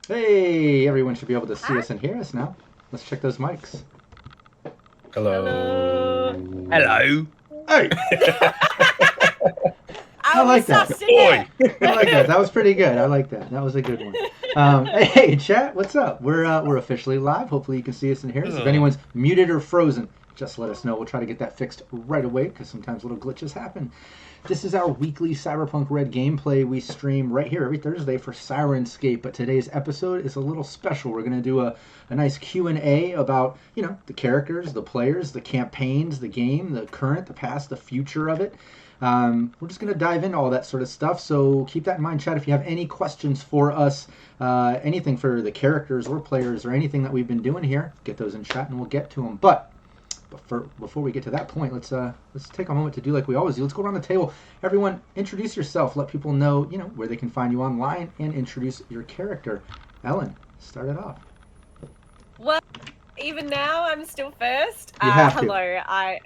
Hey, everyone should be able to see us and hear us now. Let's check those mics. Hello. Hello. Hey! I like that. Boy. I like that. That was pretty good. I like that. That was a good one. Hey, chat, what's up? We're officially live. Hopefully you can see us and hear us. If anyone's muted or frozen, just let us know. We'll try to get that fixed right away because sometimes little glitches happen. This is our weekly Cyberpunk Red gameplay we stream right here every Thursday for Syrinscape, but today's episode is a little special. We're going to do a nice Q&A about, the characters, the players, the campaigns, the game, the current, the past, the future of it. We're just going to dive into all that sort of stuff, so keep that in mind, chat. If you have any questions for us, anything for the characters or players or anything that we've been doing here, get those in chat and we'll get to them. But before we get to that point, let's take a moment to do like we always do. Let's go around the table. Everyone, introduce yourself. Let people know, where they can find you online, and introduce your character. Ellen, start it off. Well, even now, I'm still first. You have to. Hello, I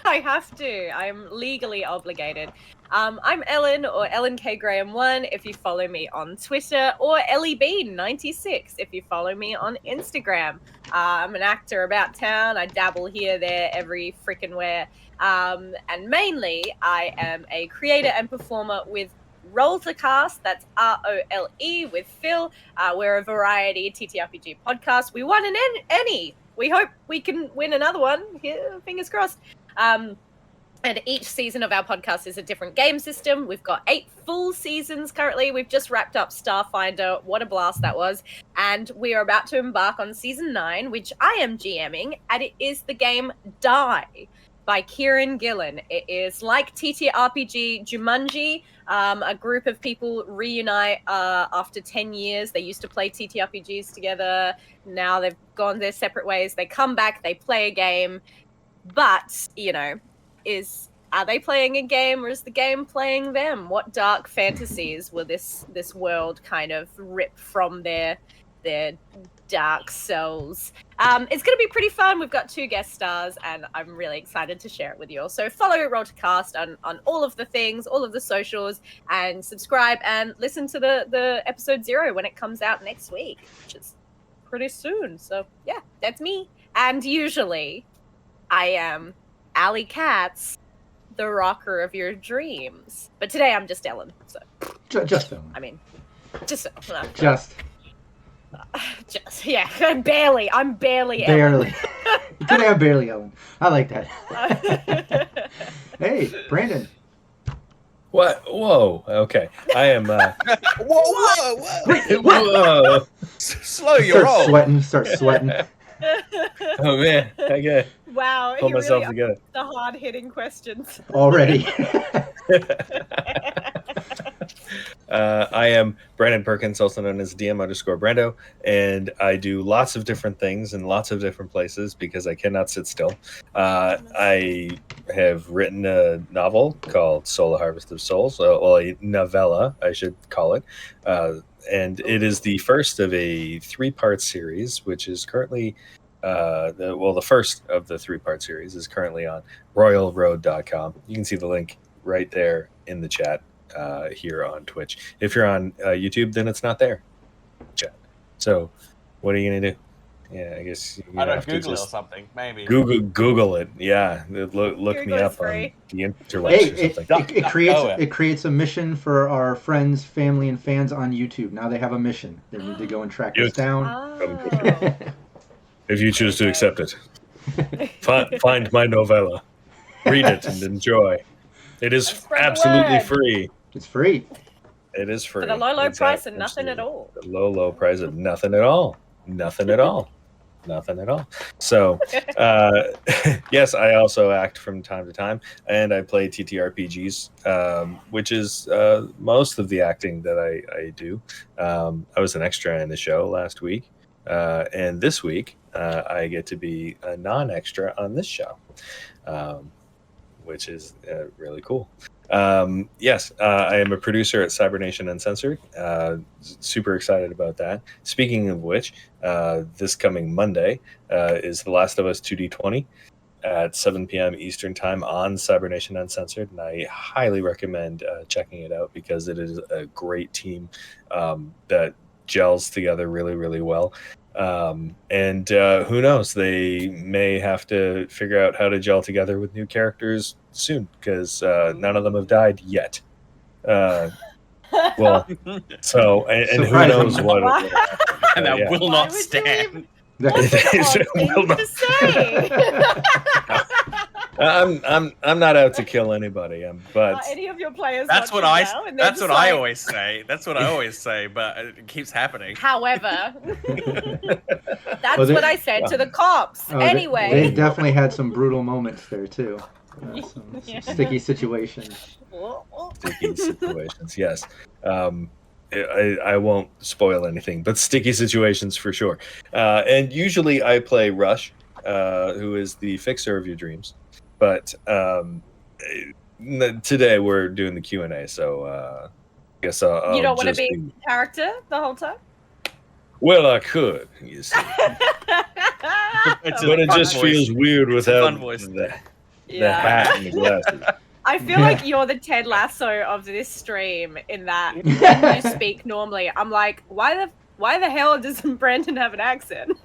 have to. I'm legally obligated. I'm Ellen, or Ellen K. Graham 1 if you follow me on Twitter, or EllieB96 if you follow me on Instagram. I'm an actor about town. I dabble here, there, every frickin' where. And mainly, I am a creator and performer with Roll to Cast, that's ROLE with Phil. We're a variety TTRPG podcast. We won an Emmy. We hope we can win another one. Here, fingers crossed. And each season of our podcast is a different game system. We've got 8 full seasons currently. We've just wrapped up Starfinder. What a blast that was. And we are about to embark on season 9, which I am GMing, and it is the game Die by Kieran Gillen. It is like TTRPG Jumanji. A group of people reunite after 10 years. They used to play TTRPGs together. Now they've gone their separate ways. They come back, they play a game. But, are they playing a game, or is the game playing them? What dark fantasies will this world kind of rip from their dark souls? It's going to be pretty fun. We've got 2 guest stars, and I'm really excited to share it with you all. So follow Roll to Cast on all of the things, all of the socials, and subscribe and listen to the episode 0 when it comes out next week, which is pretty soon. So yeah, that's me. And usually I am Alley Katz, the rocker of your dreams. But today I'm just Ellen. So Just Ellen. I mean, just yeah, I'm barely Ellen. Barely. You could have barely Ellen. I like that. Hey, Brandon. What? Whoa. Okay. I am. Whoa. Slow your roll. Start sweating. Oh man. Okay. Wow. Pull you myself really together. The hard-hitting questions. Already. I am Brandon Perkins, also known as DM_Brando, and I do lots of different things in lots of different places because I cannot sit still. I have written a novel called Soul: A Harvest of Souls, a novella, I should call it, and it is the first of a 3-part series, which is currently the first of the 3-part series is currently on royalroad.com. You can see the link right there in the chat here on Twitch. If you're on YouTube, then it's not there. Chat. So, what are you gonna do? Yeah, I guess I you don't have to Google it or just something. Maybe. Google it. Yeah, look Google me is up on free. the interwebs Hey, or it, something. it, it creates Go it. it creates a mission for our friends, family, and fans on YouTube. Now they have a mission. They need to go and track us Yes. down. Oh. If you choose to Okay. accept it, find my novella, read it, and enjoy. It is Spread the absolutely word. free. It's free. It is free. For the low It's price of nothing at absolutely- all. The low price of nothing at all. Nothing at all. Nothing at all. So, yes, I also act from time to time, and I play TTRPGs, which is most of the acting that I do. I was an extra in the show last week, and this week I get to be a non-extra on this show, which is really cool. Yes, I am a producer at Cybernation Uncensored. Super excited about that. Speaking of which, this coming Monday is The Last of Us 2D20 at 7 p.m. Eastern Time on Cybernation Uncensored, and I highly recommend checking it out because it is a great team that gels together really, really well. And who knows, they may have to figure out how to gel together with new characters soon because none of them have died yet. Well, so and who knows Surprising. what? Wow. And that yeah. will Why not would you stand. What an odd Will thing not to say. I'm not out to kill anybody, but Are any of your players That's what watching I. now? And they're That's just what I like, always say. That's what I always say. But it keeps happening. However, that's Well, they- what I said to the cops. Oh, anyway. they've definitely had some brutal moments there too. Some Yeah. sticky situations. sticky situations. Yes. I won't spoil anything, but sticky situations for sure. And usually I play Rush, who is the fixer of your dreams. But today we're doing the Q&A, so I guess I'll You don't want to just be character the whole time? Well, I could, you see. It's But it fun just voice. feels weird It's a without fun voice. the Yeah. hat and the glasses. I feel like you're the Ted Lasso of this stream in that when you speak normally, I'm like, why the hell doesn't Brandon have an accent?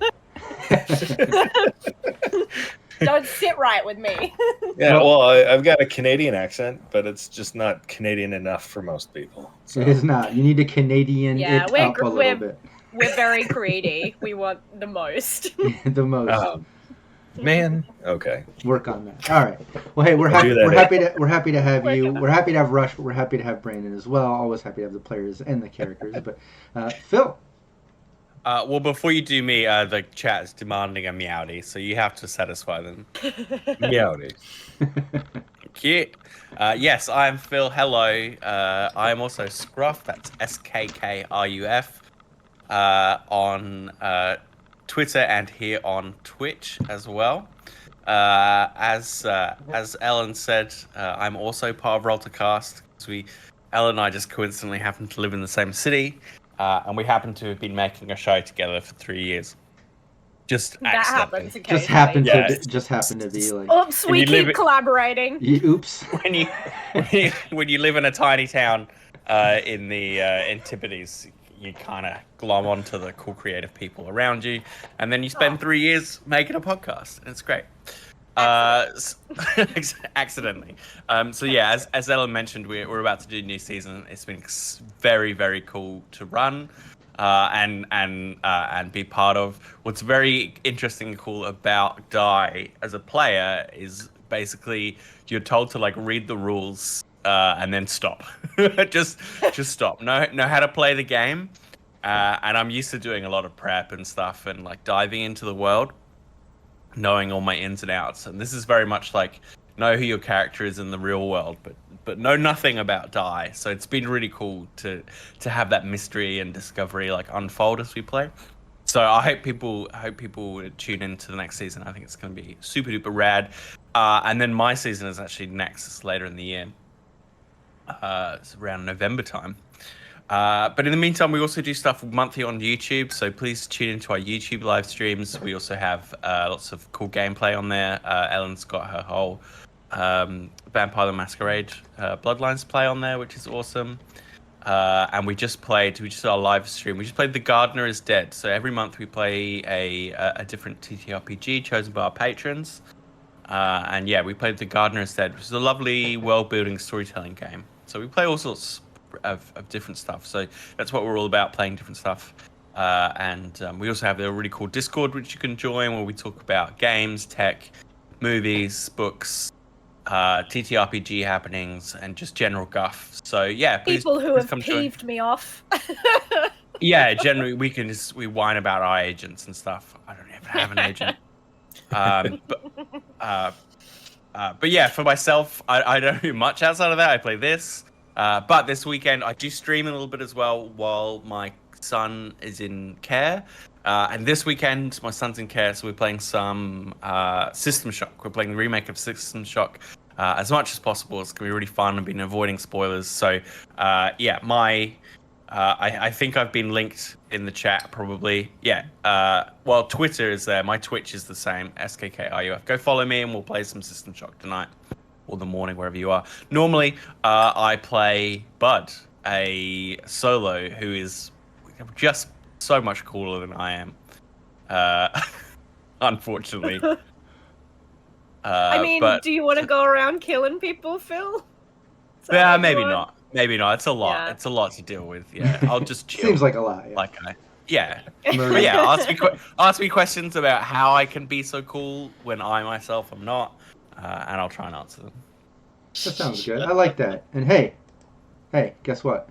Don't sit right with me. Yeah, well, I've got a Canadian accent, but it's just not Canadian enough for most people. So. It is not. You need to Canadian Yeah, it we're up a little bit. We're very greedy. We want the most. The most. Man, okay. Work on that. All right. Well, hey, we're I'll happy. do that. We're happy to have Work you. on it. We're happy to have Rush, but we're happy to have Brandon as well. Always happy to have the players and the characters. But Phil. Well, before you do me, the chat is demanding a meowdy, so you have to satisfy them. Meowdy. Thank you. Yes, I'm Phil. Hello. I am also Scruff. That's SKKRUF on Twitter and here on Twitch as well. As Ellen said, I'm also part of Roltercast because Ellen and I just coincidentally happen to live in the same city, and we happen to have been making a show together for 3 years. Just That accidentally. happens occasionally. Just happened to be like. Oops, we you live keep it- collaborating. Oops. when you live in a tiny town in the Antipodes, you kind of glom onto the cool creative people around you, and then you spend 3 years making a podcast, and it's great. Accidentally. So yeah, as Ellen mentioned, we're about to do a new season. It's been very, very cool to run and be part of. What's very interesting and cool about Die as a player is basically you're told to like read the rules and then stop. just stop. Know how to play the game. And I'm used to doing a lot of prep and stuff and like diving into the world, knowing all my ins and outs. And this is very much like know who your character is in the real world, but know nothing about Die. So it's been really cool to have that mystery and discovery like unfold as we play. So I hope people tune into the next season. I think it's going to be super duper rad. And then my season is actually next. It's later in the year. It's around November time. But in the meantime, we also do stuff monthly on YouTube. So please tune into our YouTube live streams. We also have lots of cool gameplay on there. Ellen's got her whole Vampire the Masquerade Bloodlines play on there, which is awesome. and we just did our live stream. We just played The Gardener is Dead. So every month we play a different TTRPG chosen by our patrons. And yeah, we played The Gardener is Dead, which is a lovely world-building storytelling game. So we play all sorts of different stuff. So that's what we're all about, playing different stuff. And we also have a really cool Discord, which you can join, where we talk about games, tech, movies, books, TTRPG happenings, and just general guff. So yeah, people who have peeved me off. Yeah, generally we whine about our agents and stuff. I don't even have an agent. But yeah, for myself, I don't do much outside of that. I play this, but this weekend I do stream a little bit as well while my son is in care. And this weekend my son's in care, so we're playing some System Shock. We're playing the remake of System Shock as much as possible. It's gonna be really fun. I've been avoiding spoilers, so yeah, I think I've been linked in the chat, probably. Yeah. Well, Twitter is there. My Twitch is the same, SKKRUF. Go follow me and we'll play some System Shock tonight or the morning, wherever you are. Normally, I play Bud, a solo who is just so much cooler than I am. Unfortunately. I mean, do you want to go around killing people, Phil? Yeah, maybe not. Maybe not. It's a lot. Yeah. It's a lot to deal with. Yeah, I'll just chill. Seems like a lot. Yeah. But yeah. Ask me questions about how I can be so cool when I myself am not, and I'll try and answer them. That sounds good. I like that. And hey, guess what?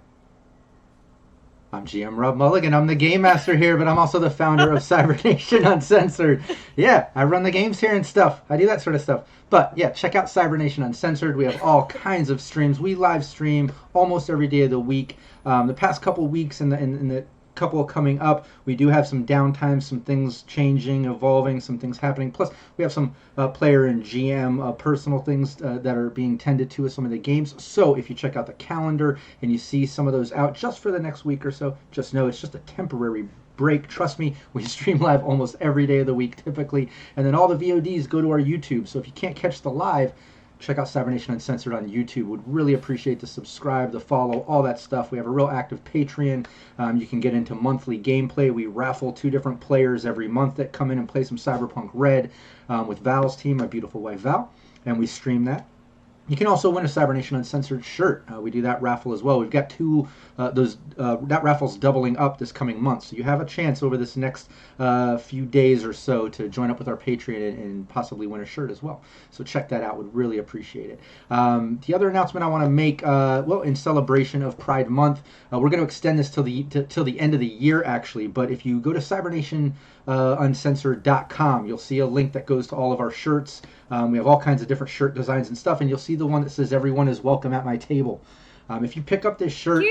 I'm GM Rob Mulligan. I'm the game master here, but I'm also the founder of Cybernation Uncensored. Yeah, I run the games here and stuff. I do that sort of stuff. But yeah, check out Cybernation Uncensored. We have all kinds of streams. We live stream almost every day of the week. The past couple weeks and the couple coming up, we do have some downtime, some things changing, evolving, some things happening. Plus, we have some player and GM personal things that are being tended to with some of the games. So if you check out the calendar and you see some of those out just for the next week or so, just know it's just a temporary break. Trust me, we stream live almost every day of the week typically. And then all the VODs go to our YouTube. So if you can't catch the live, check out Cybernation Uncensored on YouTube. Would really appreciate the subscribe, the follow, all that stuff. We have a real active Patreon. You can get into monthly gameplay. We raffle 2 different players every month that come in and play some Cyberpunk Red with Val's team, my beautiful wife Val, and we stream that. You can also win a Cybernation Uncensored shirt. We do that raffle as well. We've got 2, that raffle's doubling up this coming month. So you have a chance over this next few days or so to join up with our Patreon and possibly win a shirt as well. So check that out. Would really appreciate it. The other announcement I want to make, well, in celebration of Pride Month, we're going to extend this till the end of the year, actually. But if you go to cybernationuncensored.com, you'll see a link that goes to all of our shirts. We have all kinds of different shirt designs and stuff, and you'll see the one that says "Everyone is welcome at my table." If you pick up this shirt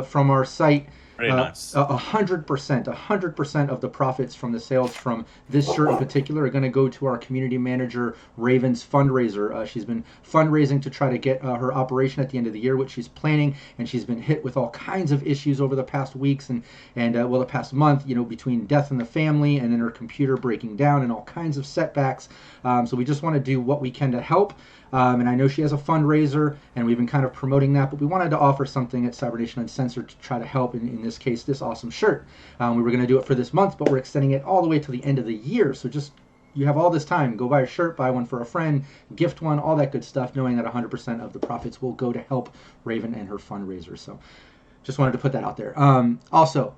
from our site, nice. 100% of the profits from the sales from this shirt in particular are going to go to our community manager Raven's fundraiser. She's been fundraising to try to get her operation at the end of the year, which she's planning, and she's been hit with all kinds of issues over the past weeks and the past month, between death in the family and then her computer breaking down and all kinds of setbacks. So we just want to do what we can to help. And I know she has a fundraiser, and we've been kind of promoting that, but we wanted to offer something at Cybernation Uncensored to try to help, in this case, this awesome shirt. We were going to do it for this month, but we're extending it all the way to the end of the year. So just, you have all this time. Go buy a shirt, buy one for a friend, gift one, all that good stuff, knowing that 100% of the profits will go to help Raven and her fundraiser. So just wanted to put that out there. Also,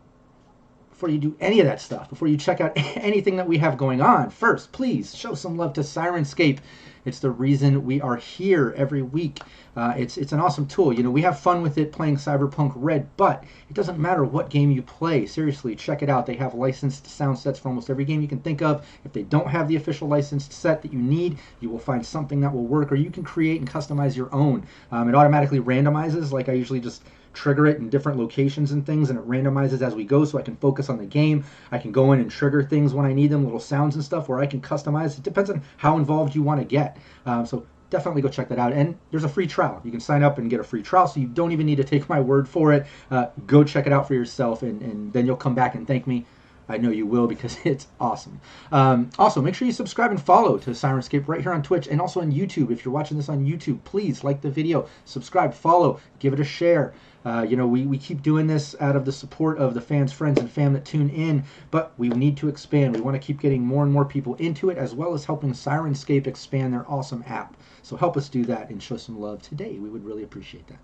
before you do any of that stuff, before you check out anything that we have going on, first, please show some love to Syrinscape. It's the reason we are here every week. It's an awesome tool. We have fun with it playing Cyberpunk Red, but it doesn't matter what game you play. Seriously, check it out. They have licensed sound sets for almost every game you can think of. If they don't have the official licensed set that you need, you will find something that will work, or you can create and customize your own. It automatically randomizes, like I usually just trigger it in different locations and things, and it randomizes as we go so I can focus on the game. I can go in and trigger things when I need them, little sounds and stuff, where I can customize. It depends on how involved you want to get. So definitely go check that out. And there's a free trial. You can sign up and get a free trial, so you don't even need to take my word for it. Go check it out for yourself, and then you'll come back and thank me. I know you will because it's awesome. Also, make sure you subscribe and follow to Syrinscape right here on Twitch and also on YouTube. If you're watching this on YouTube, please like the video, subscribe, follow, give it a share. We keep doing this out of the support of the fans, friends, and fam that tune in, but we need to expand. We want to keep getting more and more people into it, as well as helping Syrinscape expand their awesome app. So help us do that and show some love today. We would really appreciate that.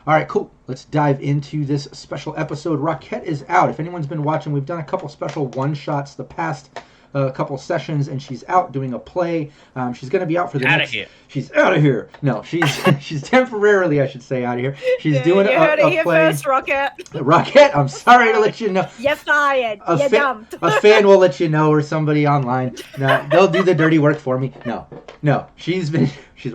All right, cool. Let's dive into this special episode. Rockette is out. If anyone's been watching, we've done a couple special one-shots the past couple sessions, and she's out doing a play. She's going to be out for the Outta next... here. She's out of here. No, she's temporarily, I should say, out of here. She's doing you heard a it here play. first, Rockette. Rockette, I'm sorry to let you know. You're fired. You're dumped. A fan will let you know, or somebody online. No, they'll do the dirty work for me. No. She's been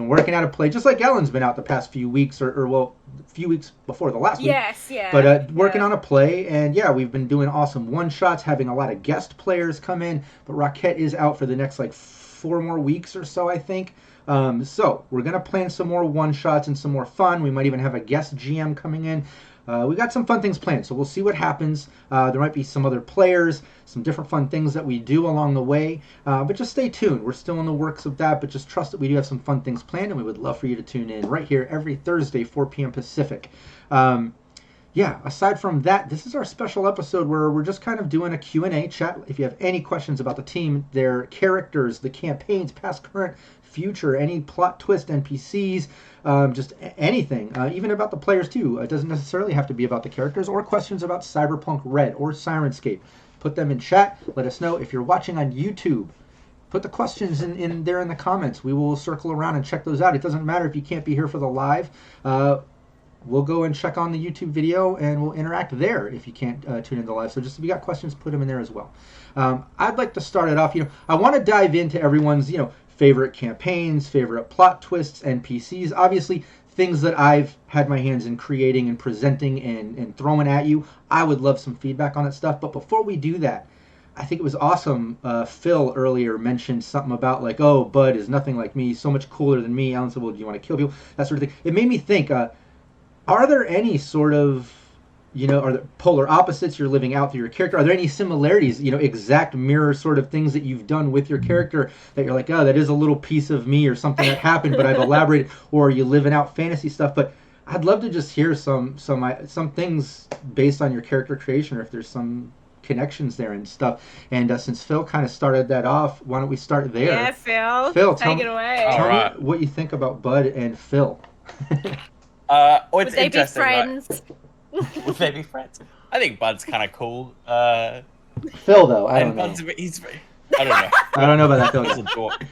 working out a play, just like Ellen's been out the past few weeks, or a few weeks before the last week. Yes, yeah. But working on a play, and yeah, we've been doing awesome one-shots, having a lot of guest players come in, but Rockette is out for the next, 4 more weeks or so, I think. So we're going to plan some more one-shots and some more fun. We might even have a guest GM coming in. We got some fun things planned, so we'll see what happens. There might be some other players, some different fun things that we do along the way. But just stay tuned. We're still in the works of that, but just trust that we do have some fun things planned, and we would love for you to tune in right here every Thursday, 4 p.m. Pacific. Aside from that, this is our special episode where we're just kind of doing a Q&A chat. If you have any questions about the team, their characters, the campaigns, past, current, future, any plot twist, NPCs, just anything, even about the players too. It doesn't necessarily have to be about the characters, or questions about Cyberpunk Red or Syrinscape. Put them in chat. Let us know. If you're watching on YouTube, put the questions in there in the comments. We will circle around and check those out. It doesn't matter if you can't be here for the live. We'll go and check on the YouTube video, and we'll interact there if you can't tune in the live. So just if you got questions, put them in there as well. I'd like to start it off. I want to dive into everyone's, favorite campaigns, favorite plot twists, NPCs. Obviously, things that I've had my hands in creating and presenting and throwing at you. I would love some feedback on that stuff. But before we do that, I think it was awesome. Phil earlier mentioned something about Bud is nothing like me, so much cooler than me. Alan said, well, do you want to kill people? That sort of thing. It made me think, are there any sort of, are there polar opposites you're living out through your character? Are there any similarities, exact mirror sort of things that you've done with your character that you're like, oh, that is a little piece of me or something that happened, but I've elaborated, or are you living out fantasy stuff? But I'd love to just hear some things based on your character creation, or if there's some connections there and stuff. And since Phil kind of started that off, why don't we start there? Yeah, Phil. Phil, take it away. Tell Alright. me what you think about Bud and Phil. Would they be friends? Right? Would they be friends? I think Bud's kind of cool. Phil, though, I don't know. I don't know. I don't know about that, He's Phil. a dork.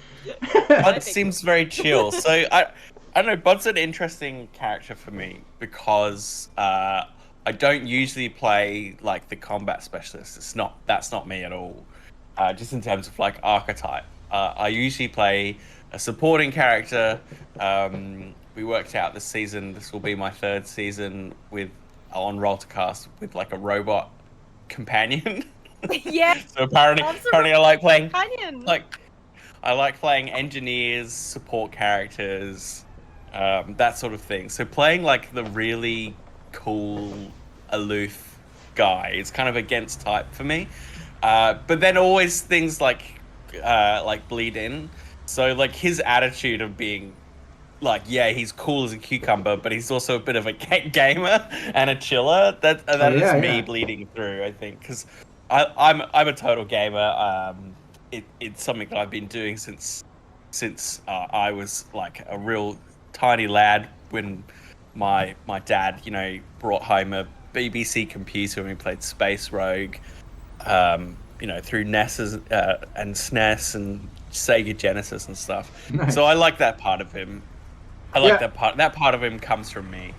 Bud seems very chill. So I don't know. Bud's an interesting character for me because I don't usually play the combat specialist. That's not me at all. Just in terms of archetype, I usually play a supporting character. We worked out this season. This will be my 3rd season on Roll2Cast with a robot companion. Yeah. So apparently I like playing companion. I like playing engineers, support characters, that sort of thing. So playing the really cool, aloof guy is kind of against type for me. But then always things bleed in. So his attitude of being he's cool as a cucumber, but he's also a bit of a gamer and a chiller. That is me bleeding through, I think, because I'm a total gamer. It's something that I've been doing since I was a real tiny lad when my dad brought home a BBC computer and we played Space Rogue, through NES and SNES and Sega Genesis and stuff. Nice. So I like that part of him. That part. That part of him comes from me.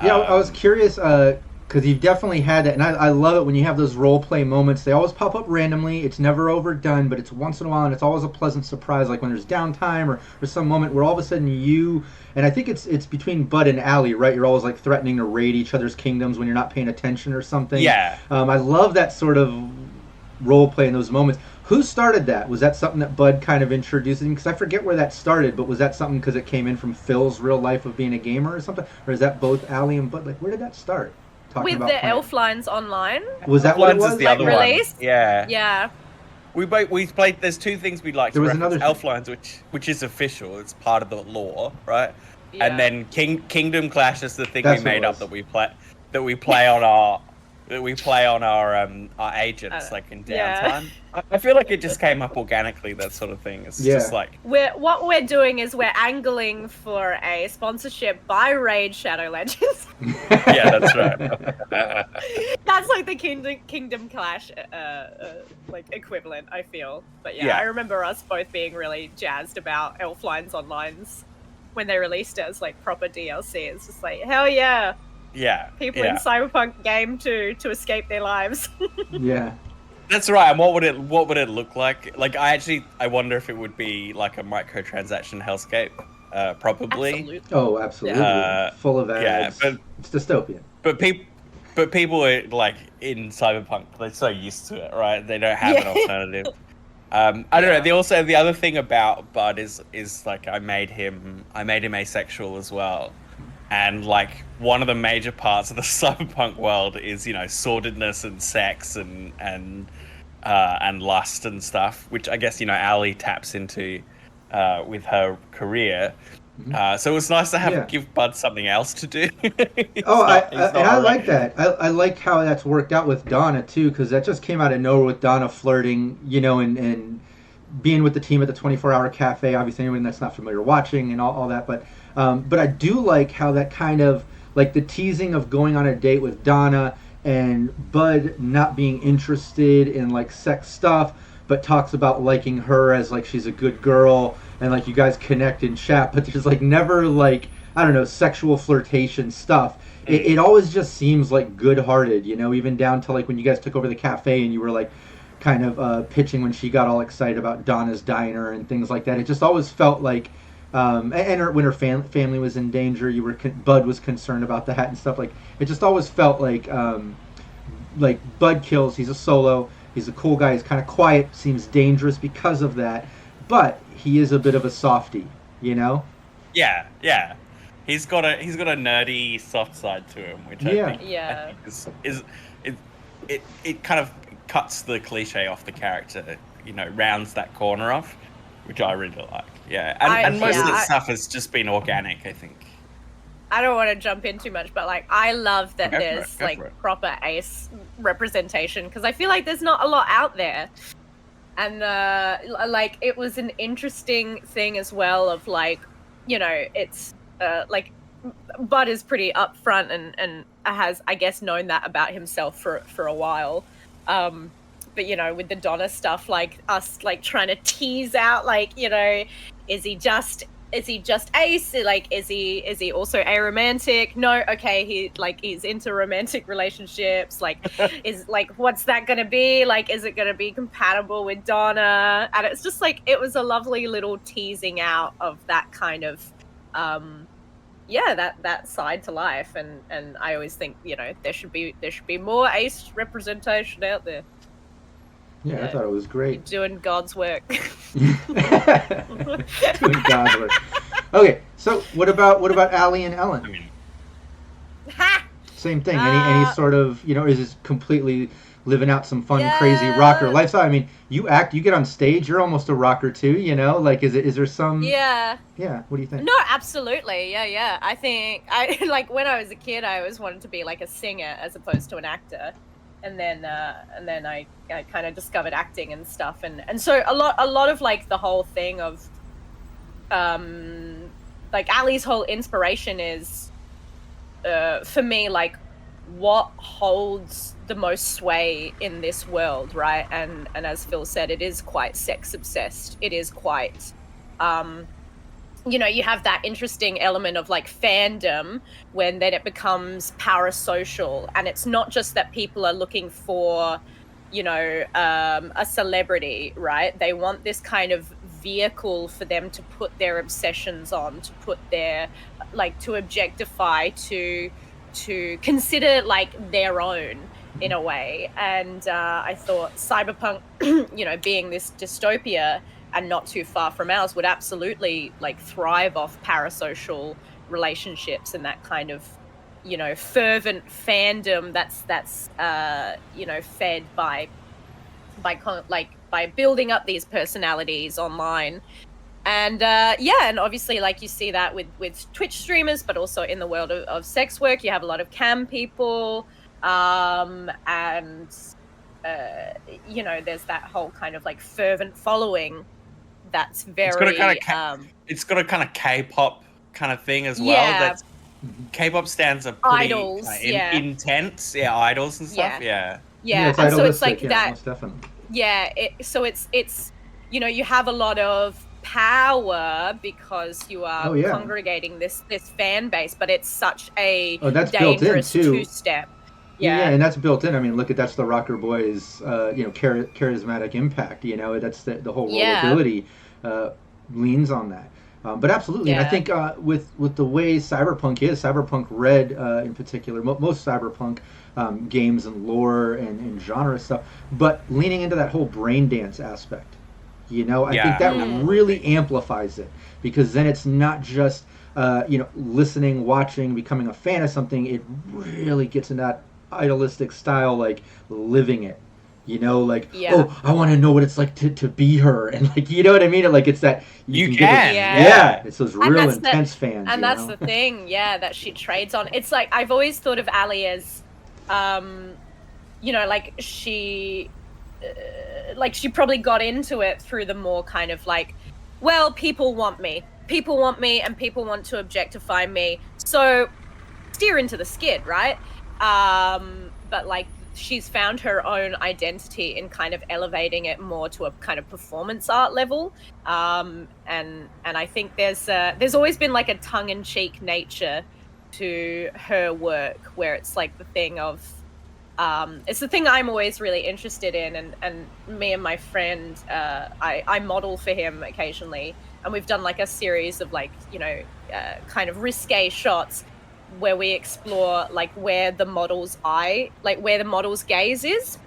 Yeah, I was curious because you've definitely had that, and I love it when you have those role play moments. They always pop up randomly. It's never overdone, but it's once in a while, and it's always a pleasant surprise. Like when there's downtime or some moment where all of a sudden you, and I think it's between Bud and Allie, right? You're always threatening to raid each other's kingdoms when you're not paying attention or something. Yeah. I love that sort of role play in those moments. Who started that? Was that something that Bud kind of introduced him? Because I forget where that started, but was that something because it came in from Phil's real life of being a gamer or something? Or is that both Allie and Bud? Where did that start? talking with about the playing. Elf Lines Online. Was that what it Elf Lines was? is the Like other release? one. Yeah. Yeah. We played. There's two things we'd like There to was reference. another Elf thing. Lines, which is official. It's part of the lore, right? Yeah. And then Kingdom Clash is the thing That's we what it made up was. that we play on our our agents like in Yeah. downtime. I feel like it just came up organically, that sort of thing. It's just like What we're doing is we're angling for a sponsorship by Raid Shadow Legends. yeah, that's right. That's like the Kingdom Clash like equivalent, I feel. But yeah, I remember us both being really jazzed about Elf Lines Online's when they released it as like proper DLC. It's just like, hell yeah. Yeah. People in Cyberpunk game to escape their lives. Yeah. That's right. And what would it look like? Like I wonder if it would be like a microtransaction hellscape. Probably. Absolutely. Oh, absolutely. Full of ads. Yeah, but it's dystopian. But people are like in Cyberpunk, they're so used to it, right? They don't have an alternative. I don't know. The other thing about Bud is like I made him asexual as well, and like one of the major parts of the Cyberpunk world is sordidness and sex and lust and stuff, which I guess Ali taps into with her career. So it was nice to give Bud something else to do. I like that. I like how that's worked out with Donna too, because that just came out of nowhere with Donna flirting, and being with the team at the 24-hour cafe. Obviously, anyone that's not familiar watching and all that, but I do like how that kind of like the teasing of going on a date with Donna and Bud not being interested in like sex stuff, but talks about liking her as like she's a good girl. And like you guys connect and chat, but there's like never like, I don't know, sexual flirtation stuff. It always just seems like good-hearted, even down to like when you guys took over the cafe and you were like kind of pitching when she got all excited about Donna's diner and things like that. It just always felt like, when her family was in danger, Bud was concerned about that and stuff. Like it just always felt like Bud kills. He's a solo. He's a cool guy. He's kind of quiet. Seems dangerous because of that. But he is a bit of a softie, Yeah. He's got a nerdy soft side to him, which I think it kind of cuts the cliche off the character, rounds that corner off, which I really like. Yeah, and most of the stuff has just been organic, I think. I don't want to jump in too much, but like I love that there's proper ace representation, because I feel like there's not a lot out there. And like it was an interesting thing as well of like, it's like Bud is pretty upfront and has, I guess, known that about himself for a while. But with the Donna stuff, like us like trying to tease out like, is he just ace? Like, is he also aromantic? No, okay, he's into romantic relationships. Like, is like, what's that gonna be? Like, is it gonna be compatible with Donna? And it's just like it was a lovely little teasing out of that kind of, that side to life. And I always think there should be more ace representation out there. Yeah, I thought it was great. Doing God's work. Doing God's work. Okay, so what about Allie and Ellen? Same thing. Any sort of is this completely living out some fun, crazy rocker lifestyle? I mean, you get on stage, you're almost a rocker too. Like is there some? Yeah. What do you think? No, absolutely. Yeah. I think like when I was a kid, I always wanted to be like a singer as opposed to an actor. And then I kind of discovered acting and stuff, and so a lot of like the whole thing of like Allie's whole inspiration is for me like what holds the most sway in this world, right? And as Phil said, it is quite sex obsessed. It is quite you have that interesting element of like fandom when then it becomes parasocial, and it's not just that people are looking for, a celebrity, right? They want this kind of vehicle for them to put their obsessions on, to put their, like, to objectify, to consider like their own in a way. And I thought Cyberpunk, being this dystopia and not too far from ours, would absolutely like thrive off parasocial relationships and that kind of, fervent fandom that's fed by building up these personalities online. And and obviously, like, you see that with Twitch streamers, but also in the world of sex work, you have a lot of cam people, and there's that whole kind of like fervent following that's very it's got a kind of K-pop kind of thing as well. Yeah. That's K-pop stands are pretty Idols, intense, idols and stuff. Yeah, it's and so it's like idealistic, that. most definitely. Yeah, so it's you have a lot of power because you are congregating this fan base, but it's such a dangerous two-step. Yeah, and that's built in. I mean, look at that's the Rockerboy's charismatic impact. That's the whole rollability leans on that. But absolutely, and I think with the way Cyberpunk Red in particular, most Cyberpunk games and lore and genre stuff, but leaning into that whole brain dance aspect. I think that really amplifies it, because then it's not just listening, watching, becoming a fan of something. It really gets in that idealistic style, like living it. Oh, I want to know what it's like to be her, and like, you know what I mean? Like, it's that it's those real intense fans. And that's the thing, that she trades on. It's like, I've always thought of Ali as, like she probably got into it through the more kind of like, well, people want me, and people want to objectify me, so steer into the skid, right? But like, she's found her own identity in kind of elevating it more to a kind of performance art level, and I think there's always been like a tongue-in-cheek nature to her work, where it's like the thing of it's the thing I'm always really interested in, and me and my friend, I model for him occasionally, and we've done like a series of like kind of risque shots where we explore like where the model's gaze is,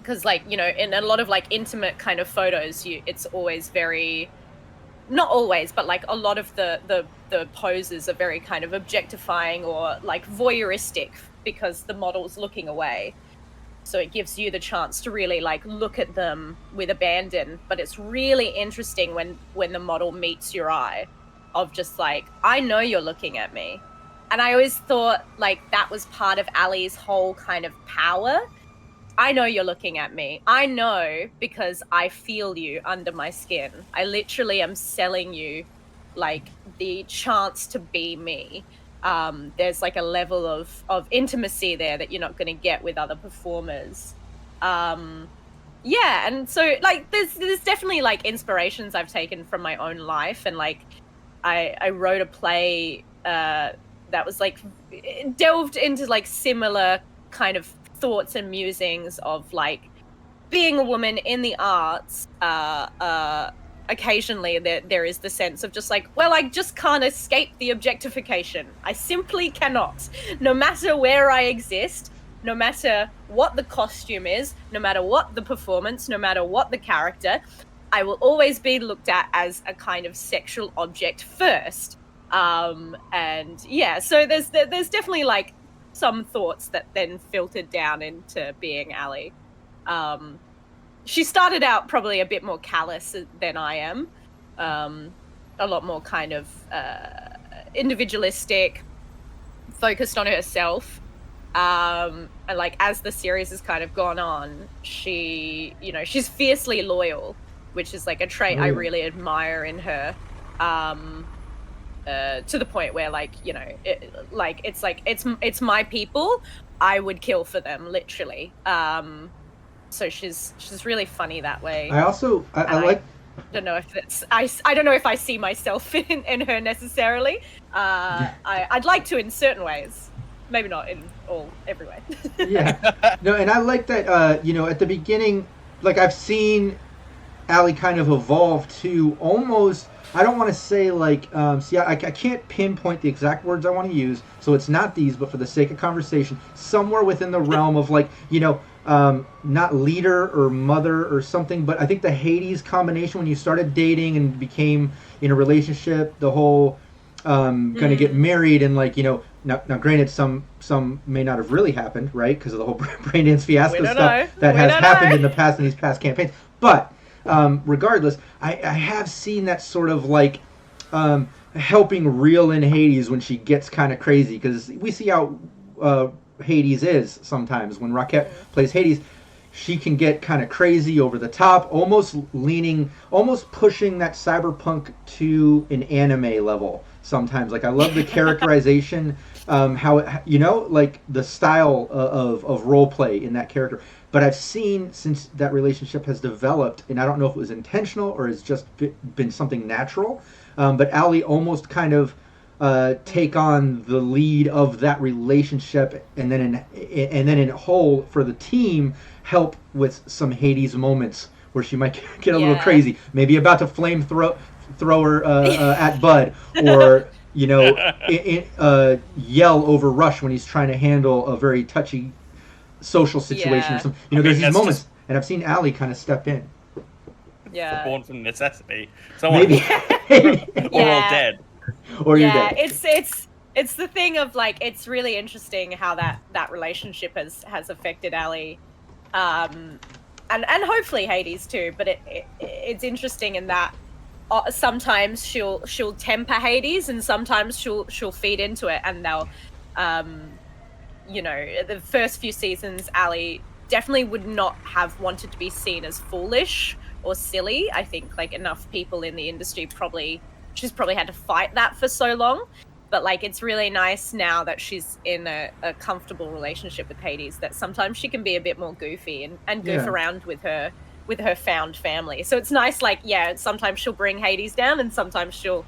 because like in a lot of like intimate kind of photos, it's always very, not always, but like a lot of the poses are very kind of objectifying or like voyeuristic, because the model's looking away, so it gives you the chance to really like look at them with abandon. But it's really interesting when the model meets your eye, of just like, I know you're looking at me. And I always thought like that was part of Ali's whole kind of power. I know you're looking at me. I know, because I feel you under my skin. I literally am selling you like the chance to be me. There's like a level of intimacy there that you're not going to get with other performers. And so like there's definitely like inspirations I've taken from my own life, and like I wrote a play that was like delved into like similar kind of thoughts and musings of like being a woman in the arts. Occasionally there is the sense of just like, well, I just can't escape the objectification. I simply cannot. No matter where I exist, no matter what the costume is, no matter what the performance, no matter what the character, I will always be looked at as a kind of sexual object first. So there's definitely like some thoughts that then filtered down into being Ali. She started out probably a bit more callous than I am, a lot more kind of individualistic, focused on herself. And like as the series has kind of gone on, she's fiercely loyal, which is like a trait I really admire in her. To the point where like it's my people, I would kill for them, literally. So she's really funny that way. I also I don't know if it's I don't know if I see myself in her necessarily. I'd like to in certain ways, maybe not in every way. Yeah, no, and I like that. At the beginning, like I've seen Ali kind of evolve to almost, I don't want to say like, I can't pinpoint the exact words I want to use, so it's not these, but for the sake of conversation, somewhere within the realm of like, not leader or mother or something, but I think the Hades combination, when you started dating and became in a relationship, the whole gonna get married and like, now granted, some may not have really happened, right? Because of the whole Braindance fiasco We don't stuff know. that We has don't happened know. in the past in these past campaigns. But regardless, I have seen that sort of like helping reel in Hades when she gets kind of crazy, because we see how Hades is sometimes when Rockette plays Hades. She can get kind of crazy, over the top, almost pushing that cyberpunk to an anime level sometimes. Like, I love the characterization, how it, like the style of role play in that character. But I've seen, since that relationship has developed, and I don't know if it was intentional or it's just been something natural, but Allie almost kind of take on the lead of that relationship, and then in whole for the team, help with some Hades moments where she might get a little crazy, maybe about to throw her at Bud, or yell over Rush when he's trying to handle a very touchy social situation or something. There's these moments, and I've seen Allie kind of step in. Yeah. Born from necessity. Someone Maybe. or all dead. Or you're dead. It's the thing of like, it's really interesting how that relationship has affected Allie, and hopefully Hades too. But it's interesting in that sometimes she'll temper Hades, and sometimes she'll feed into it, and they'll the first few seasons, Allie definitely would not have wanted to be seen as foolish or silly. I think like enough people in the industry she's probably had to fight that for so long. But like, it's really nice now that she's in a comfortable relationship with Hades, that sometimes she can be a bit more goofy and goof around with her found family. So it's nice, like, sometimes she'll bring Hades down, and sometimes she'll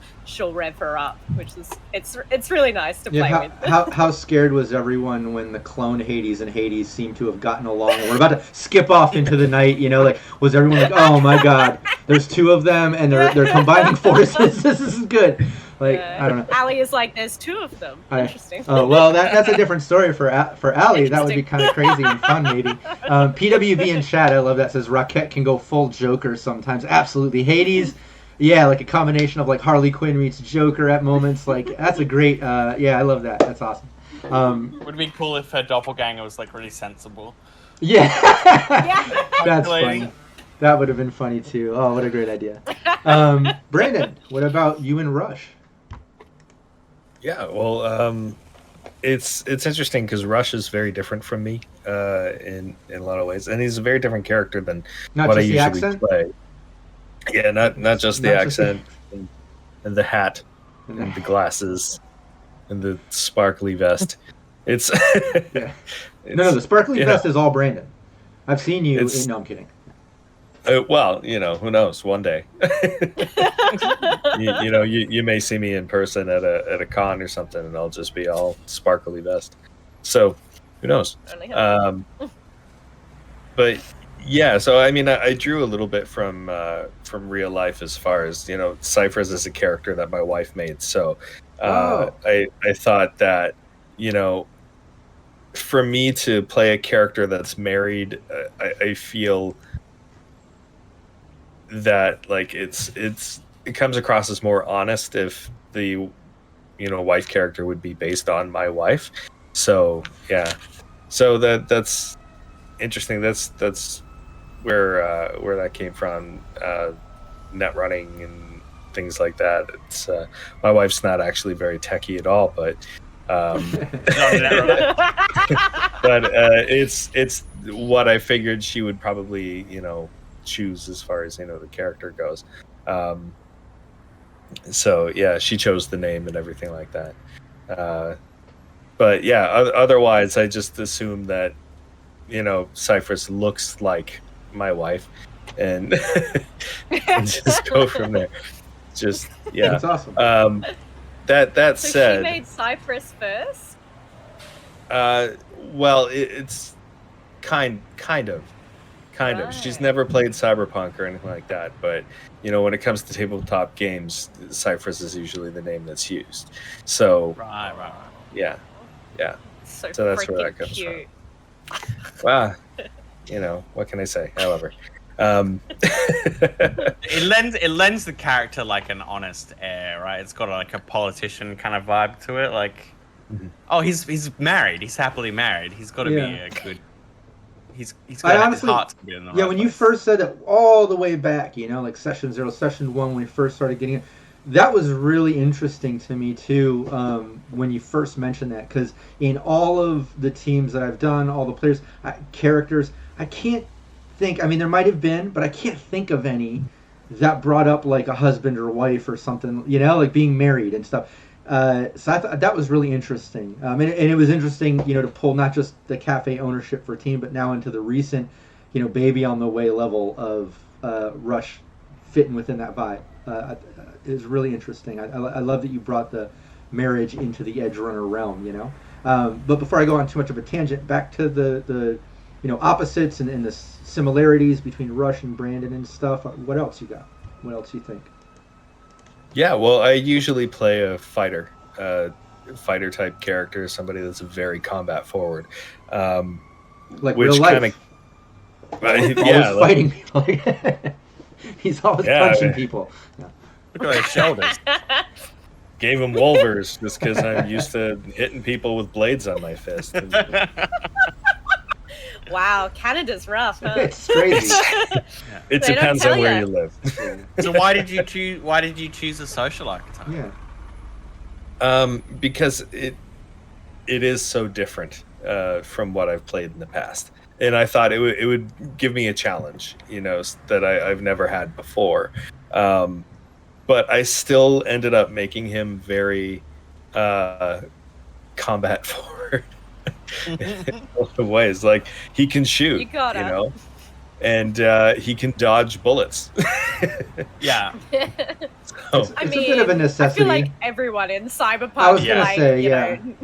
rev her up, which is it's really nice to play with. How scared was everyone when the clone Hades and Hades seemed to have gotten along, and we're about to skip off into the night, like, was everyone like, oh my god, there's two of them and they're combining forces, this is good. Like, I don't know. Allie is like, there's two of them. Interesting. Oh, well, that's a different story for Allie. That would be kind of crazy and fun, maybe. PWB in chat, I love that, says Rockette can go full Joker sometimes. Absolutely. Hades, like a combination of like Harley Quinn meets Joker at moments. Like, that's a great, I love that. That's awesome. Would be cool if her doppelganger was like really sensible. Yeah. That's funny. That would have been funny too. Oh, what a great idea. Brandon, what about you and Rush? Yeah, well, it's interesting because Rush is very different from me in a lot of ways, and he's a very different character than Not what I just the usually accent? play. Yeah, not just the accent, and the hat, and the glasses, and the sparkly vest. It's No, the sparkly vest is all Brandon. I've seen you. No, I'm kidding. Well, who knows? One day, you may see me in person at a con or something, and I'll just be all sparkly vest. So, who knows? But yeah, so I mean, I drew a little bit from real life as far as Cyphers is a character that my wife made. So, I thought that for me to play a character that's married, I feel that like it comes across as more honest if the wife character would be based on my wife. So that's interesting. That's where that came from. Net running and things like that. It's my wife's not actually very techie at all, but but it's what I figured she would probably choose as far as the character goes. So yeah, she chose the name and everything like that. But yeah, otherwise I just assume that Cypress looks like my wife, and, and just go from there. Just That's awesome. That So said, she made Cypress first? well, it's kind of. She's never played Cyberpunk or anything like that, but when it comes to tabletop games, Cypress is usually the name that's used. So Right. yeah. So that's where that comes cute. from. Wow, what can I say? I love her. It lends the character like an honest air, right? It's got like a politician kind of vibe to it, like Oh, he's married. He's happily married. He's got to be a good. He's got I his honestly, heart to be in the yeah, right when you place. first said it all the way back, you know, like session 0, session 1, when we first started getting it, that was really interesting to me too. When you first mentioned that, because in all of the teams that I've done, all the players, characters, I can't think. I mean, there might have been, but I can't think of any that brought up like a husband or wife or something. You know, like being married and stuff. So I thought that was really interesting, and it was interesting, you know, to pull not just the cafe ownership for team, but now into the recent, you know, baby on the way level of Rush fitting within that vibe. It was really interesting. I love that you brought the marriage into the Edgerunner realm, you know. But before I go on too much of a tangent, back to the you know, opposites and the similarities between Rush and Brandon and stuff. What else you got? What else you think? Yeah, well, I usually play a fighter type character, somebody that's very combat forward. Like real life. Yeah, always fighting people. He's always punching people. Yeah. Look at his shoulders. Gave him Wolvers just because I'm used to hitting people with blades on my fist. Wow, Canada's rough, huh? It's crazy. It They don't depends tell on where ya. you live. So why did you choose a social archetype? Yeah. Because it is so different from what I've played in the past, and I thought it would give me a challenge, you know, that I've never had before. But I still ended up making him very combat forward in a lot of ways. Like he can shoot, You gotta. know, and he can dodge bullets. Yeah. So, It's a bit of a I necessity. feel like everyone in Cyberpunk, I was gonna like, say, you yeah. know,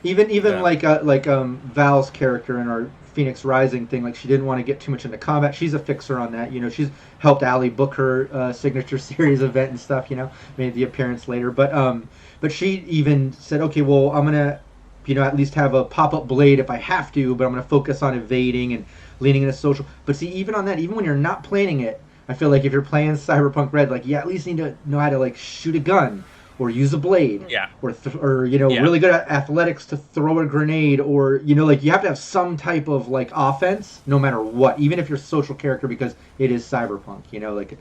Even Yeah. like Val's character in our Phoenix Rising thing, like she didn't want to get too much into combat. She's a fixer on that, you know. She's helped Allie book her signature series event and stuff, you know. Made the appearance later, but she even said, okay, well, I'm gonna, you know, at least have a pop-up blade if I have to, but I'm gonna focus on evading and leaning into social. But see, even on that, even when you're not playing it, I feel like if you're playing Cyberpunk Red, like you at least need to know how to like shoot a gun or use a blade, Yeah. or you know, Yeah. really good at athletics to throw a grenade, or you know, like you have to have some type of like offense, no matter what, even if you're a social character, because it is Cyberpunk. You know, like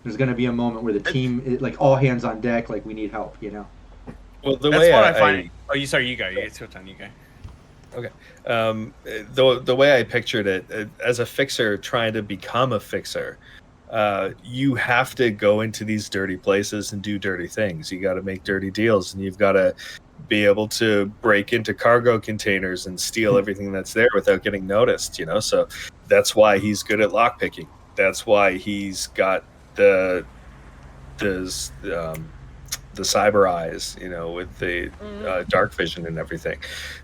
there's gonna be a moment where the team, like all hands on deck, like we need help. You know. well, the That's way what I find. Oh, you sorry, you go. It's your turn. You go. Okay. The way I pictured it, as a fixer trying to become a fixer, you have to go into these dirty places and do dirty things. You got to make dirty deals, and you've got to be able to break into cargo containers and steal everything that's there without getting noticed. You know, so that's why he's good at lockpicking. That's why he's got the cyber eyes, you know, with the dark vision and everything,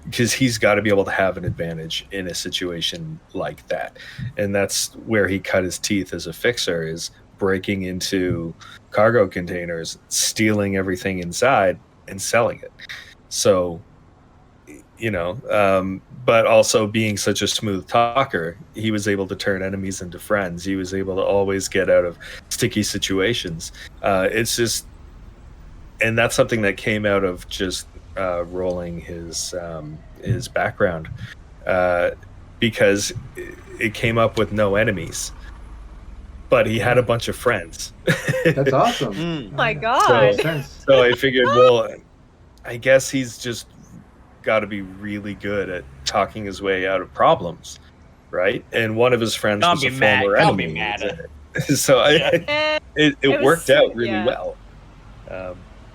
because he's got to be able to have an advantage in a situation like that. And that's where he cut his teeth as a fixer, is breaking into cargo containers, stealing everything inside and selling it. So, you know, but also being such a smooth talker, he was able to turn enemies into friends. He was able to always get out of sticky situations. It's just, and that's something that came out of just rolling his background, because it came up with no enemies, but he had a bunch of friends. That's awesome. Oh my Yeah. God. Makes sense. So I figured, well, I guess he's just got to be really good at talking his way out of problems, right? And one of his friends Can't was be a mad. former Can't be enemy. mad. So Eh, it was worked so- out really yeah. well.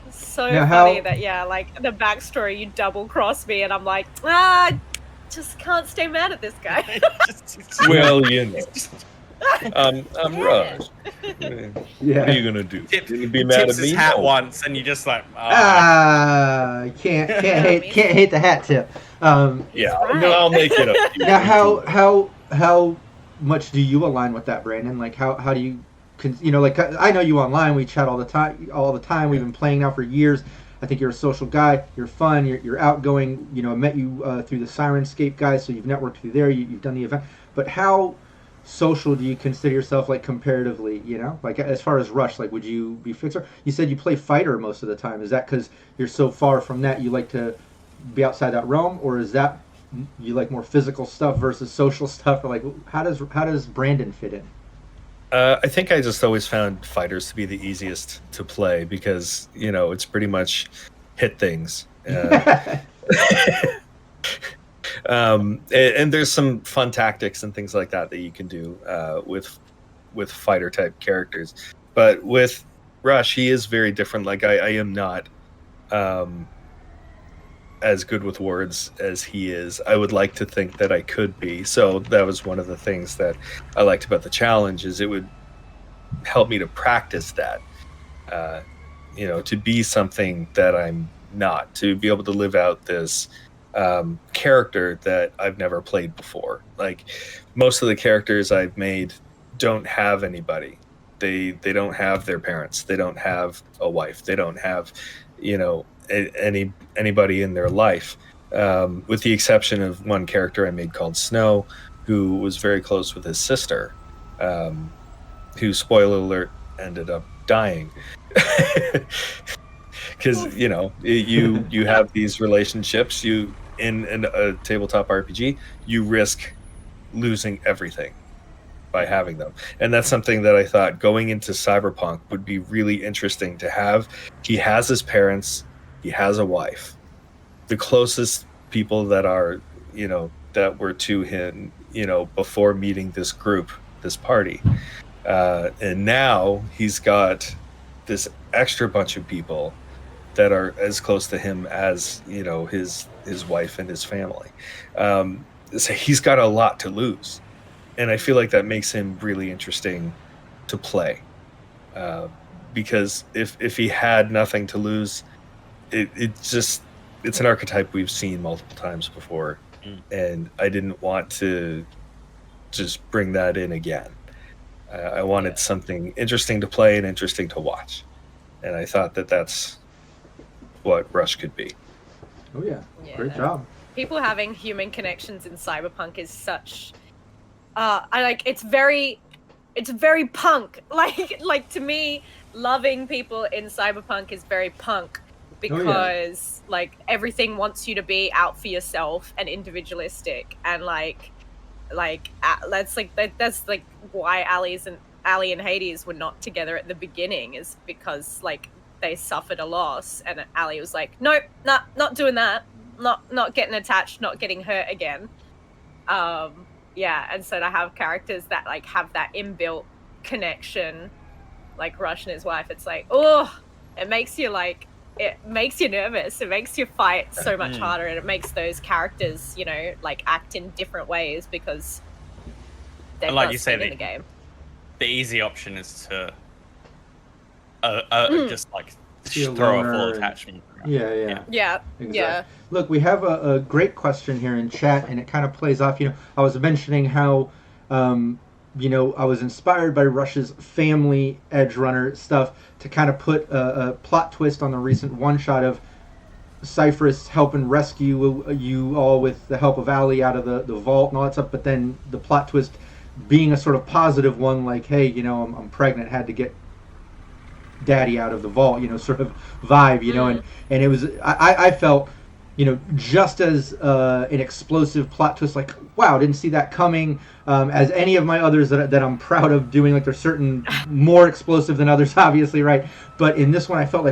So Now, funny how- that, yeah, like the backstory, you double cross me, and I'm like, just can't stay mad at this guy. Well, you know, I'm Yeah. Rush. What are Yeah. you gonna do? Tip- Gonna be mad tips at me? his hat No. once, and you just like, Can't hate the hat tip. Yeah, Right. no, I'll make it up. to you. Now, how much do you align with that, Brandon? Like, how do you, you know, like I know you online. We chat all the time. We've been playing now for years. I think you're a social guy. You're fun. You're outgoing. You know, I met you through the Syrinscape guys, so you've networked through there. You've done the event. But how social do you consider yourself like comparatively? You know, like as far as Rush, like would you be fixer? You said you play fighter most of the time. Is that because you're so far from that you like to be outside that realm, or is that you like more physical stuff versus social stuff? Or like how does Brandon fit in? I think I just always found fighters to be the easiest to play because it's pretty much hit things. And there's some fun tactics and things like that you can do with fighter type characters. But with Rush, he is very different. Like I am not as good with words as he is. I would like to think that I could be. So that was one of the things that I liked about the challenge is it would help me to practice that, to be something that I'm not, to be able to live out this character that I've never played before. Like most of the characters I've made don't have anybody. They don't have their parents. They don't have a wife. They don't have, anybody in their life, with the exception of one character I made called Snow, who was very close with his sister, who, spoiler alert, ended up dying. Because you have these relationships. You in a tabletop RPG, you risk losing everything by having them, and that's something that I thought going into Cyberpunk would be really interesting to have. He has his parents. He has a wife. The closest people that are, that were to him, before meeting this group, this party. And now he's got this extra bunch of people that are as close to him as, his wife and his family. So he's got a lot to lose. And I feel like that makes him really interesting to play. Because if he had nothing to lose, it's an archetype we've seen multiple times before, and I didn't want to just bring that in again. I wanted something interesting to play and interesting to watch, and I thought that's what Rush could be. Oh yeah. Great job. People having human connections in Cyberpunk is such it's very punk. Like to me, loving people in Cyberpunk is very punk. Because everything wants you to be out for yourself and individualistic, and that's why Ali and Hades were not together at the beginning, is because they suffered a loss, and Ali was like, nope, not doing that, not getting attached, not getting hurt again. And so to have characters that have that inbuilt connection, like Rush and his wife, it's it makes you nervous. It makes you fight so much harder, and it makes those characters, act in different ways because they're not in the game. The easy option is to just throw a full attachment. Yeah. Exactly. Yeah. Look, we have a great question here in chat, and it kind of plays off. I was mentioning how, I was inspired by Rush's family Edgerunner stuff to kind of put a plot twist on the recent one-shot of Cypherus helping rescue you all with the help of Ali out of the vault and all that stuff, but then the plot twist being a sort of positive one, like, hey, I'm pregnant, had to get daddy out of the vault, sort of vibe, and it was, I felt, just as an explosive plot twist, like, wow, didn't see that coming, as any of my others that I'm proud of doing. Like, there's certain more explosive than others, obviously, right? But in this one, I felt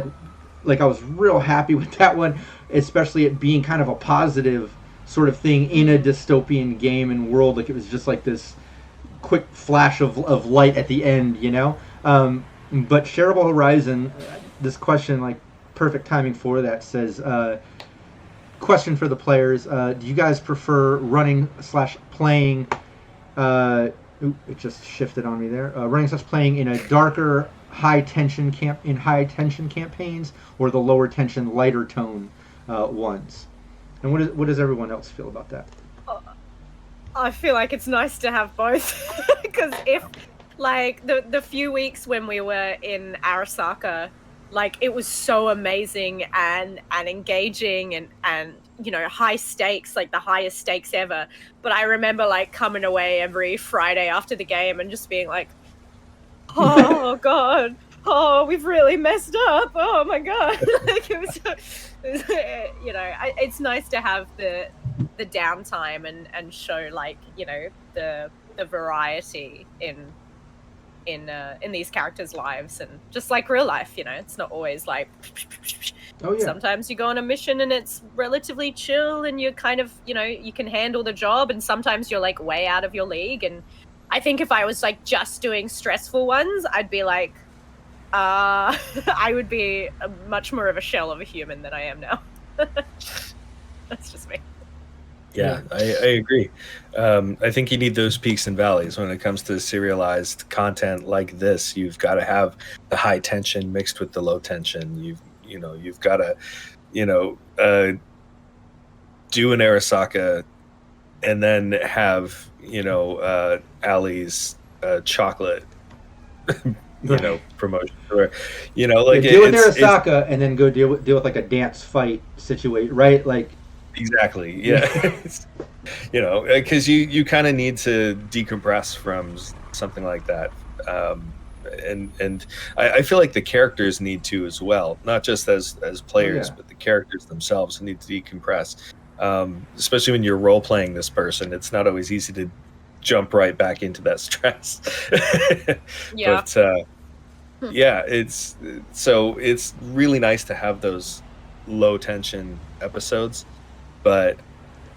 like I was real happy with that one, especially it being kind of a positive sort of thing in a dystopian game and world. Like, it was just like this quick flash of light at the end, But Shareable Horizon, this question, perfect timing for that, says, question for the players, do you guys prefer running/playing, it just shifted on me there, running/playing in a darker, high-tension campaigns, or the lower-tension, lighter-tone ones? And what does everyone else feel about that? I feel like it's nice to have both, because if... the few weeks when we were in Arasaka, like it was so amazing and engaging and you know, high stakes, like the highest stakes ever. But I remember like coming away every Friday after the game and just being like, oh god, oh, we've really messed up, oh my god. Like it was, you know, it's nice to have the downtime and show, like, you know, the variety in these characters' lives, and just like real life, you know, it's not always like sometimes you go on a mission and it's relatively chill and you're kind of, you know, you can handle the job, and sometimes you're like way out of your league. And I think if I was like just doing stressful ones, I'd be like I would be much more of a shell of a human than I am now. That's just me. Yeah, I agree. I think you need those peaks and valleys when it comes to serialized content like this. You've got to have the high tension mixed with the low tension. You've got to, do an Arasaka and then have, Ali's chocolate, promotion. Or, like deal with Arasaka and then go deal with like a dance fight situation, right? Like. Exactly. Yeah. Because you kind of need to decompress from something like that, and I feel like the characters need to as well, not just as players, but the characters themselves need to decompress. Especially when you're role playing this person, it's not always easy to jump right back into that stress. Yeah. But it's really nice to have those low tension episodes. But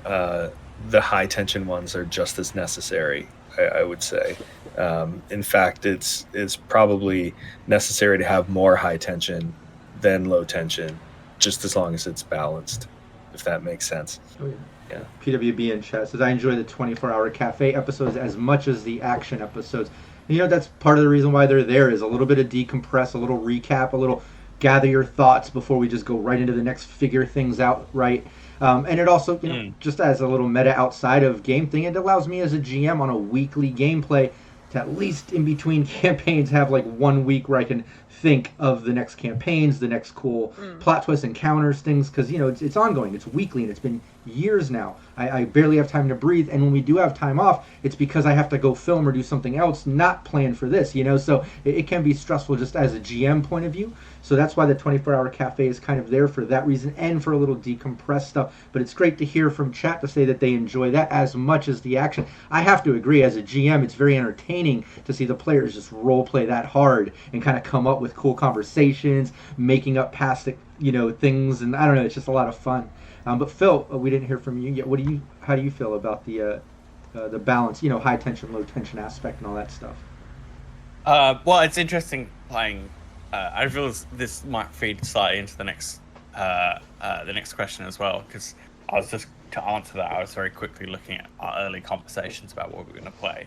the high tension ones are just as necessary, I would say. In fact, it's probably necessary to have more high tension than low tension, just as long as it's balanced, if that makes sense. Oh, yeah. PWB in chat says, I enjoy the 24-hour cafe episodes as much as the action episodes. And, that's part of the reason why they're there, is a little bit of decompress, a little recap, a little gather your thoughts before we just go right into the next, figure things out, right? And it also, just as a little meta outside of game thing, it allows me as a GM on a weekly gameplay to at least in between campaigns have like 1 week where I can think of the next campaigns, the next cool plot twists, encounters, things, because, it's ongoing. It's weekly, and it's been years now. I barely have time to breathe, and when we do have time off, it's because I have to go film or do something else, not plan for this, so it can be stressful just as a GM point of view. So that's why the 24-hour cafe is kind of there for that reason, and for a little decompressed stuff. But it's great to hear from chat to say that they enjoy that as much as the action. I have to agree, as a GM, it's very entertaining to see the players just role play that hard and kind of come up with cool conversations, making up past things, and I don't know, it's just a lot of fun. But Phil, we didn't hear from you yet. How do you feel about the balance, high tension, low tension aspect and all that stuff? Well, it's interesting playing. I feel this might feed slightly into the next question as well, because I was just, to answer that, I was very quickly looking at our early conversations about what we were going to play.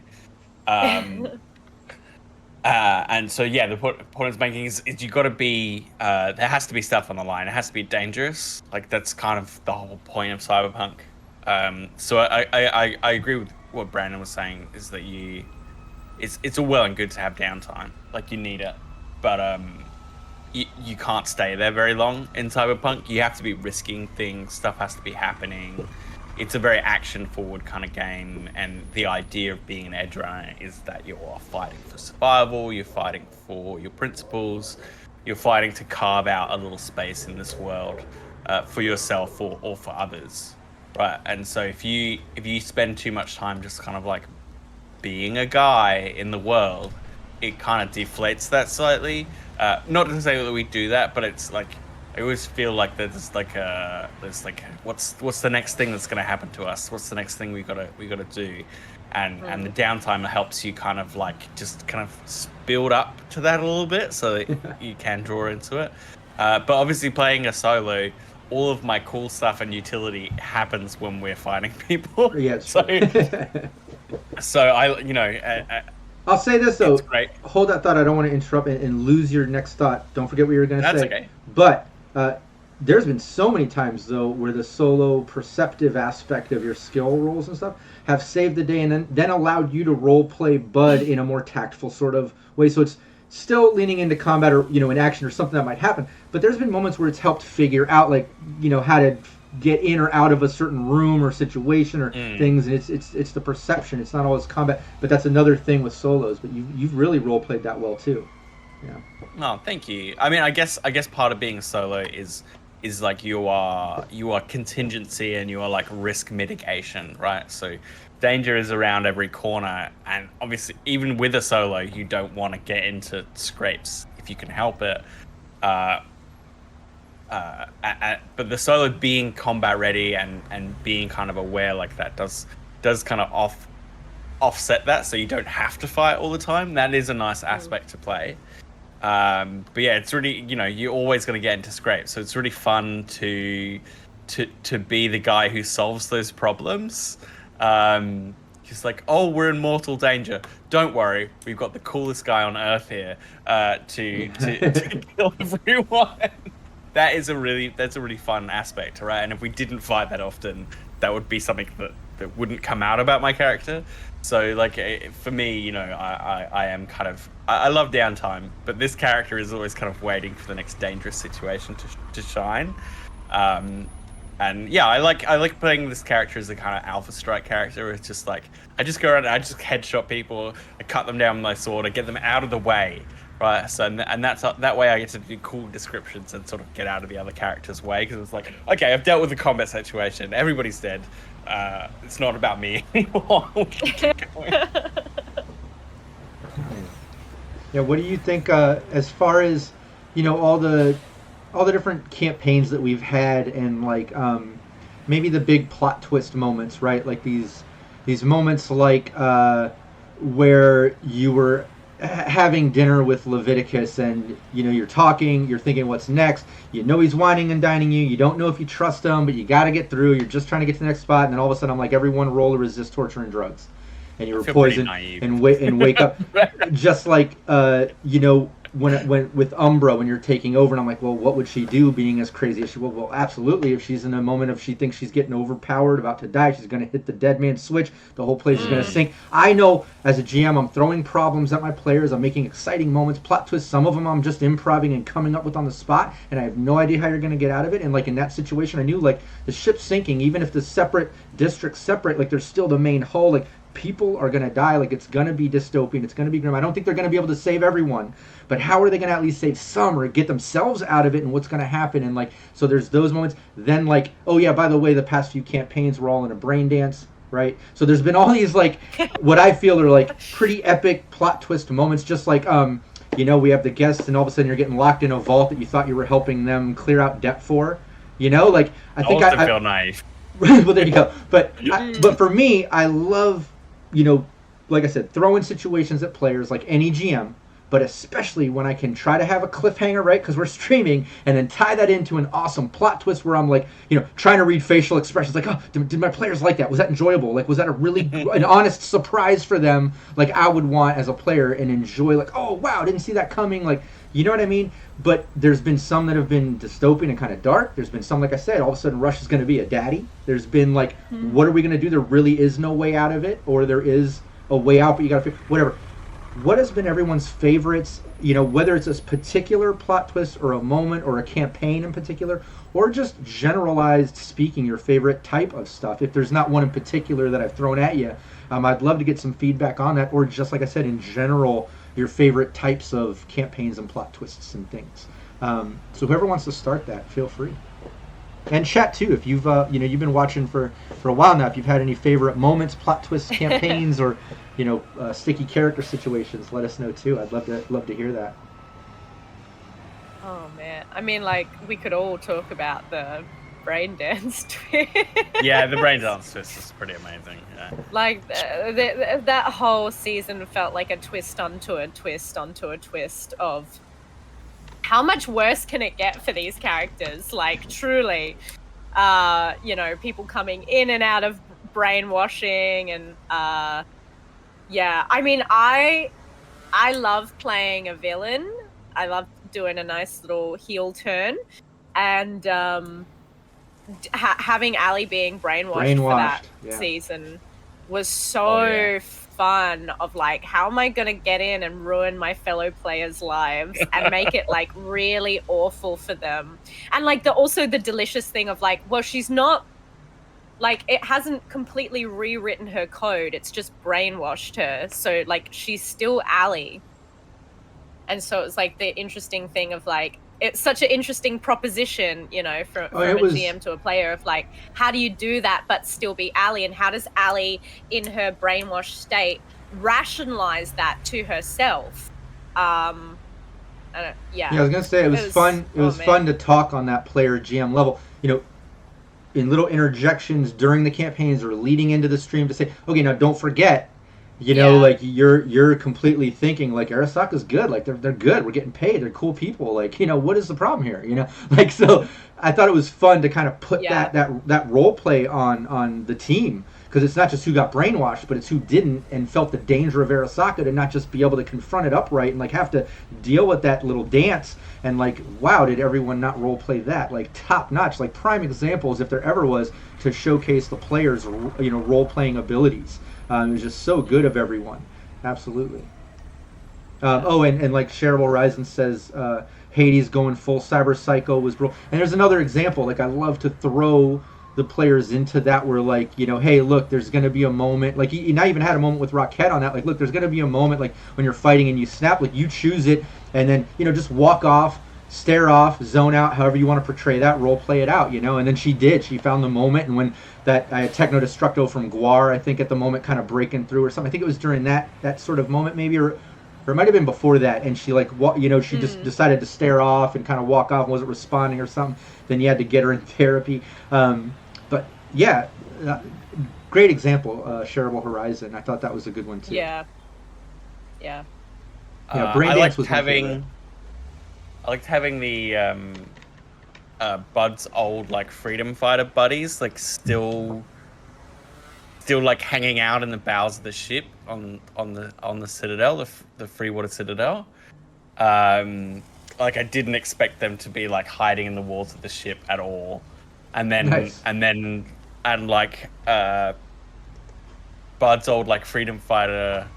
And so, the point it's making is you got to be, there has to be stuff on the line. It has to be dangerous. Like, that's kind of the whole point of Cyberpunk. So I agree with what Brandon was saying, is that it's all well and good to have downtime. Like, you need it. But you can't stay there very long in Cyberpunk. You have to be risking things. Stuff has to be happening. It's a very action-forward kind of game, and the idea of being an Edgerunner is that you're fighting for survival, you're fighting for your principles, you're fighting to carve out a little space in this world for yourself or for others, right? And so if you spend too much time just kind of like being a guy in the world, it kind of deflates that slightly. Not to say that we do that, but it's like, I always feel like there's like what's the next thing that's going to happen to us? What's the next thing we gotta do? And the downtime helps you kind of like just kind of build up to that a little bit, so that you can draw into it. But obviously, playing a solo, all of my cool stuff and utility happens when we're fighting people. Yeah. So I I'll say this though. Great. Hold that thought. I don't want to interrupt and lose your next thought. Don't forget what you were going to say. That's okay. But there's been so many times though where the solo perceptive aspect of your skill rolls and stuff have saved the day, and then allowed you to role play Bud in a more tactful sort of way. So still leaning into combat or in action or something that might happen. But there's been moments where it's helped figure out like how to get in or out of a certain room or situation or things, and it's the perception. It's not always combat, but that's another thing with solos. But you've really role played that well too. Yeah. Oh, thank you. I mean, I guess part of being a solo is like you are contingency and you are like risk mitigation, right? So danger is around every corner, and obviously even with a solo you don't want to get into scrapes if you can help it. But the solo being combat ready and being kind of aware like that does kind of offset that, so you don't have to fight all the time. That is a nice aspect to play. But yeah, it's really, you're always going to get into scrapes, so it's really fun to be the guy who solves those problems. Just like, oh, we're in mortal danger. Don't worry, we've got the coolest guy on Earth here to kill everyone. That's a really fun aspect, right? And if we didn't fight that often, that would be something that wouldn't come out about my character. So like for me, I am kind of, I love downtime, but this character is always kind of waiting for the next dangerous situation to shine. And yeah, I like playing this character as a kind of alpha strike character. Where it's just like I just go around, I just headshot people, I cut them down with my sword, I get them out of the way, right? So and that's that way I get to do cool descriptions and sort of get out of the other character's way, because it's like, okay, I've dealt with the combat situation, everybody's dead. It's not about me anymore. Yeah, what do you think as far as all the different campaigns that we've had, and like maybe the big plot twist moments, right? Like these moments like where you were having dinner with Leviticus, and you're talking, you're thinking what's next, he's whining and dining you don't know if you trust him, but you got to get through, you're just trying to get to the next spot, and then all of a sudden I'm like, everyone roll to resist torture and drugs, and you were poisoned and wake up just like when with Umbra, when you're taking over, and I'm like, well, what would she do being as crazy as she will? Well, absolutely, if she's in a moment of she thinks she's getting overpowered, about to die, she's going to hit the dead man switch, the whole place is going to sink. I know as a GM, I'm throwing problems at my players, I'm making exciting moments, plot twists, some of them I'm just improvising and coming up with on the spot, and I have no idea how you're going to get out of it. And like in that situation, I knew like the ship's sinking, even if the separate districts separate, like there's still the main hull, like people are going to die, like it's going to be dystopian, it's going to be grim. I don't think they're going to be able to save everyone, but how are they going to at least save some or get themselves out of it, and what's going to happen? And like, so there's those moments. Then like, oh yeah, by the way, the past few campaigns were all in a brain dance, right? So there's been all these like what I feel are like pretty epic plot twist moments, just like we have the guests and all of a sudden you're getting locked in a vault that you thought you were helping them clear out debt for, like I think I feel naive. Well, there you go. But for me, I love, like I said, throwing situations at players like any GM, but especially when I can try to have a cliffhanger, right? Because we're streaming, and then tie that into an awesome plot twist where I'm like, trying to read facial expressions, like, oh, did my players like that? Was that enjoyable? Like, was that a really an honest surprise for them? Like I would want as a player and enjoy, like, oh wow, didn't see that coming, like, you know what I mean? But there's been some that have been dystopian and kind of dark. There's been some, like I said, all of a sudden Rush is going to be a daddy. There's been like, what are we going to do? There really is no way out of it, or there is a way out, but you got to figure, whatever. What has been everyone's favorites, whether it's a particular plot twist or a moment or a campaign in particular, or just generalized speaking, your favorite type of stuff? If there's not one in particular that I've thrown at you, I'd love to get some feedback on that, or just like I said, in general, your favorite types of campaigns and plot twists and things. So whoever wants to start that, feel free. And chat too, if you've you've been watching for a while now, if you've had any favorite moments, plot twists, campaigns, or sticky character situations, let us know too. I'd love to hear that. Oh man, I mean, like we could all talk about the brain dance twist. Yeah, the brain dance twist is pretty amazing. Yeah. Like that whole season felt like a twist onto a twist onto a twist of how much worse can it get for these characters? Like truly, people coming in and out of brainwashing, and yeah, I mean, I love playing a villain. I love doing a nice little heel turn, and having Ali being brainwashed for that season was so fun of like, how am I gonna get in and ruin my fellow players' lives and make it like really awful for them? And like also the delicious thing of like, well, she's not like, it hasn't completely rewritten her code, it's just brainwashed her. So like she's still Allie. And so it's like the interesting thing of like, it's such an interesting proposition, you know, from a GM to a player of like, how do you do that but still be Allie? And how does Allie, in her brainwashed state, rationalize that to herself? Yeah, I was gonna say it was fun. It was fun to talk on that player GM level. You know, in little interjections during the campaigns or leading into the stream to say, okay, now don't forget. You know, like you're completely thinking like Arasaka's good, like they're good, we're getting paid, they're cool people, like, you know, what is the problem here? You know, like, so I thought it was fun to kind of put that role play on the team, because it's not just who got brainwashed, but it's who didn't and felt the danger of Arasaka to not just be able to confront it upright and like have to deal with that little dance. And like, wow, did everyone not role play that? Like top notch, like prime examples if there ever was to showcase the players', you know, role playing abilities. It was just so good of everyone. Absolutely. And like Shareable Horizon says, Hades going full Cyber Psycho was bro. And there's another example. Like, I love to throw the players into that where, like, you know, hey, look, there's going to be a moment. Like, you not even had a moment with Rockette on that. Like, look, there's going to be a moment, like, when you're fighting and you snap, like, you choose it, and then, you know, just walk off, stare off, zone out, however you want to portray that, role play it out, you know. And then she did. She found the moment, and when that Techno Destructo from Guar, I think at the moment kind of breaking through or something. I think it was during that sort of moment maybe, or it might have been before that. And she like, you know, she just decided to stare off and kind of walk off and wasn't responding or something. Then you had to get her in therapy. But yeah, great example, Shareable Horizon. I thought that was a good one too. Yeah. Yeah, Brain Dance was I liked having the Bud's old like freedom fighter buddies like still like hanging out in the bowels of the ship on the Citadel, the Freewater Citadel. Like I didn't expect them to be like hiding in the walls of the ship at all, and then like Bud's old like freedom fighter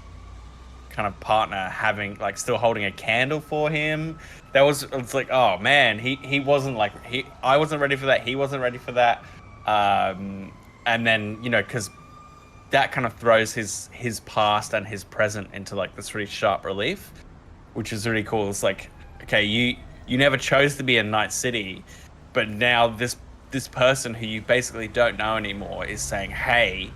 kind of partner having like still holding a candle for him. It's like, oh man, he wasn't like I wasn't ready for that. He wasn't ready for that. And then, you know, because that kind of throws his past and his present into like this really sharp relief, which is really cool. It's like, okay, you never chose to be in Night City, but now this person who you basically don't know anymore is saying, hey,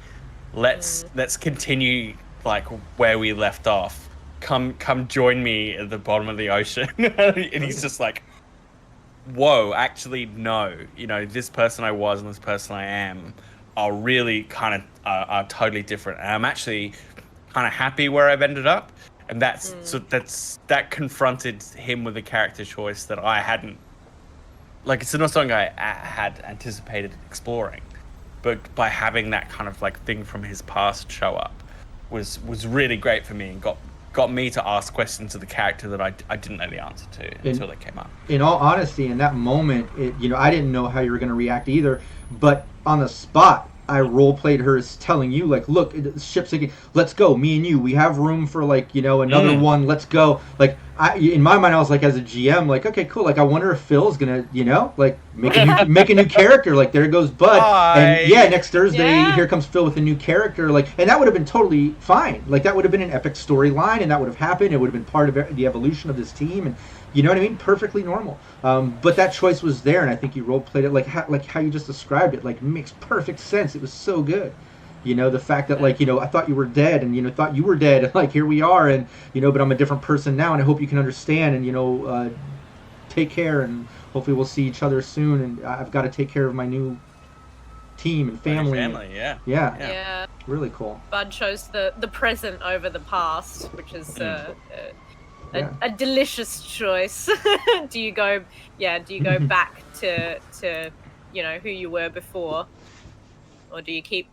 let's continue like where we left off. Come join me at the bottom of the ocean. And he's just like, whoa, actually no, you know, this person I was and this person I am are really kind of are totally different, and I'm actually kind of happy where I've ended up. And that confronted him with a character choice that I hadn't, like, it's not something I had anticipated exploring, but by having that kind of like thing from his past show up was really great for me, and got me to ask questions of the character that I didn't know the answer to until they came up. In all honesty, in that moment, I didn't know how you were going to react either, but on the spot, I role-played her as telling you, like, look, the ship's sinking, let's go, me and you, we have room for, like, you know, another one, let's go. Like, in my mind, I was like, as a GM, like, okay, cool, like, I wonder if Phil's gonna, you know, like, make a new character, like, there goes Bud. And yeah, next Thursday, here comes Phil with a new character, like, and that would have been totally fine. Like, that would have been an epic storyline, and that would have happened, it would have been part of the evolution of this team, and you know what I mean? Perfectly normal. But that choice was there, and I think you role-played it like how you just described it. Like, makes perfect sense. It was so good. You know, the fact that, like, you know, I thought you were dead, and, you know, thought you were dead, and, like, here we are, and, you know, but I'm a different person now, and I hope you can understand, and, you know, take care, and hopefully we'll see each other soon, and I've got to take care of my new team and family. Yeah. Really cool. Bud chose the present over the past, which is... A delicious choice. Do you go back to you know who you were before, or do you keep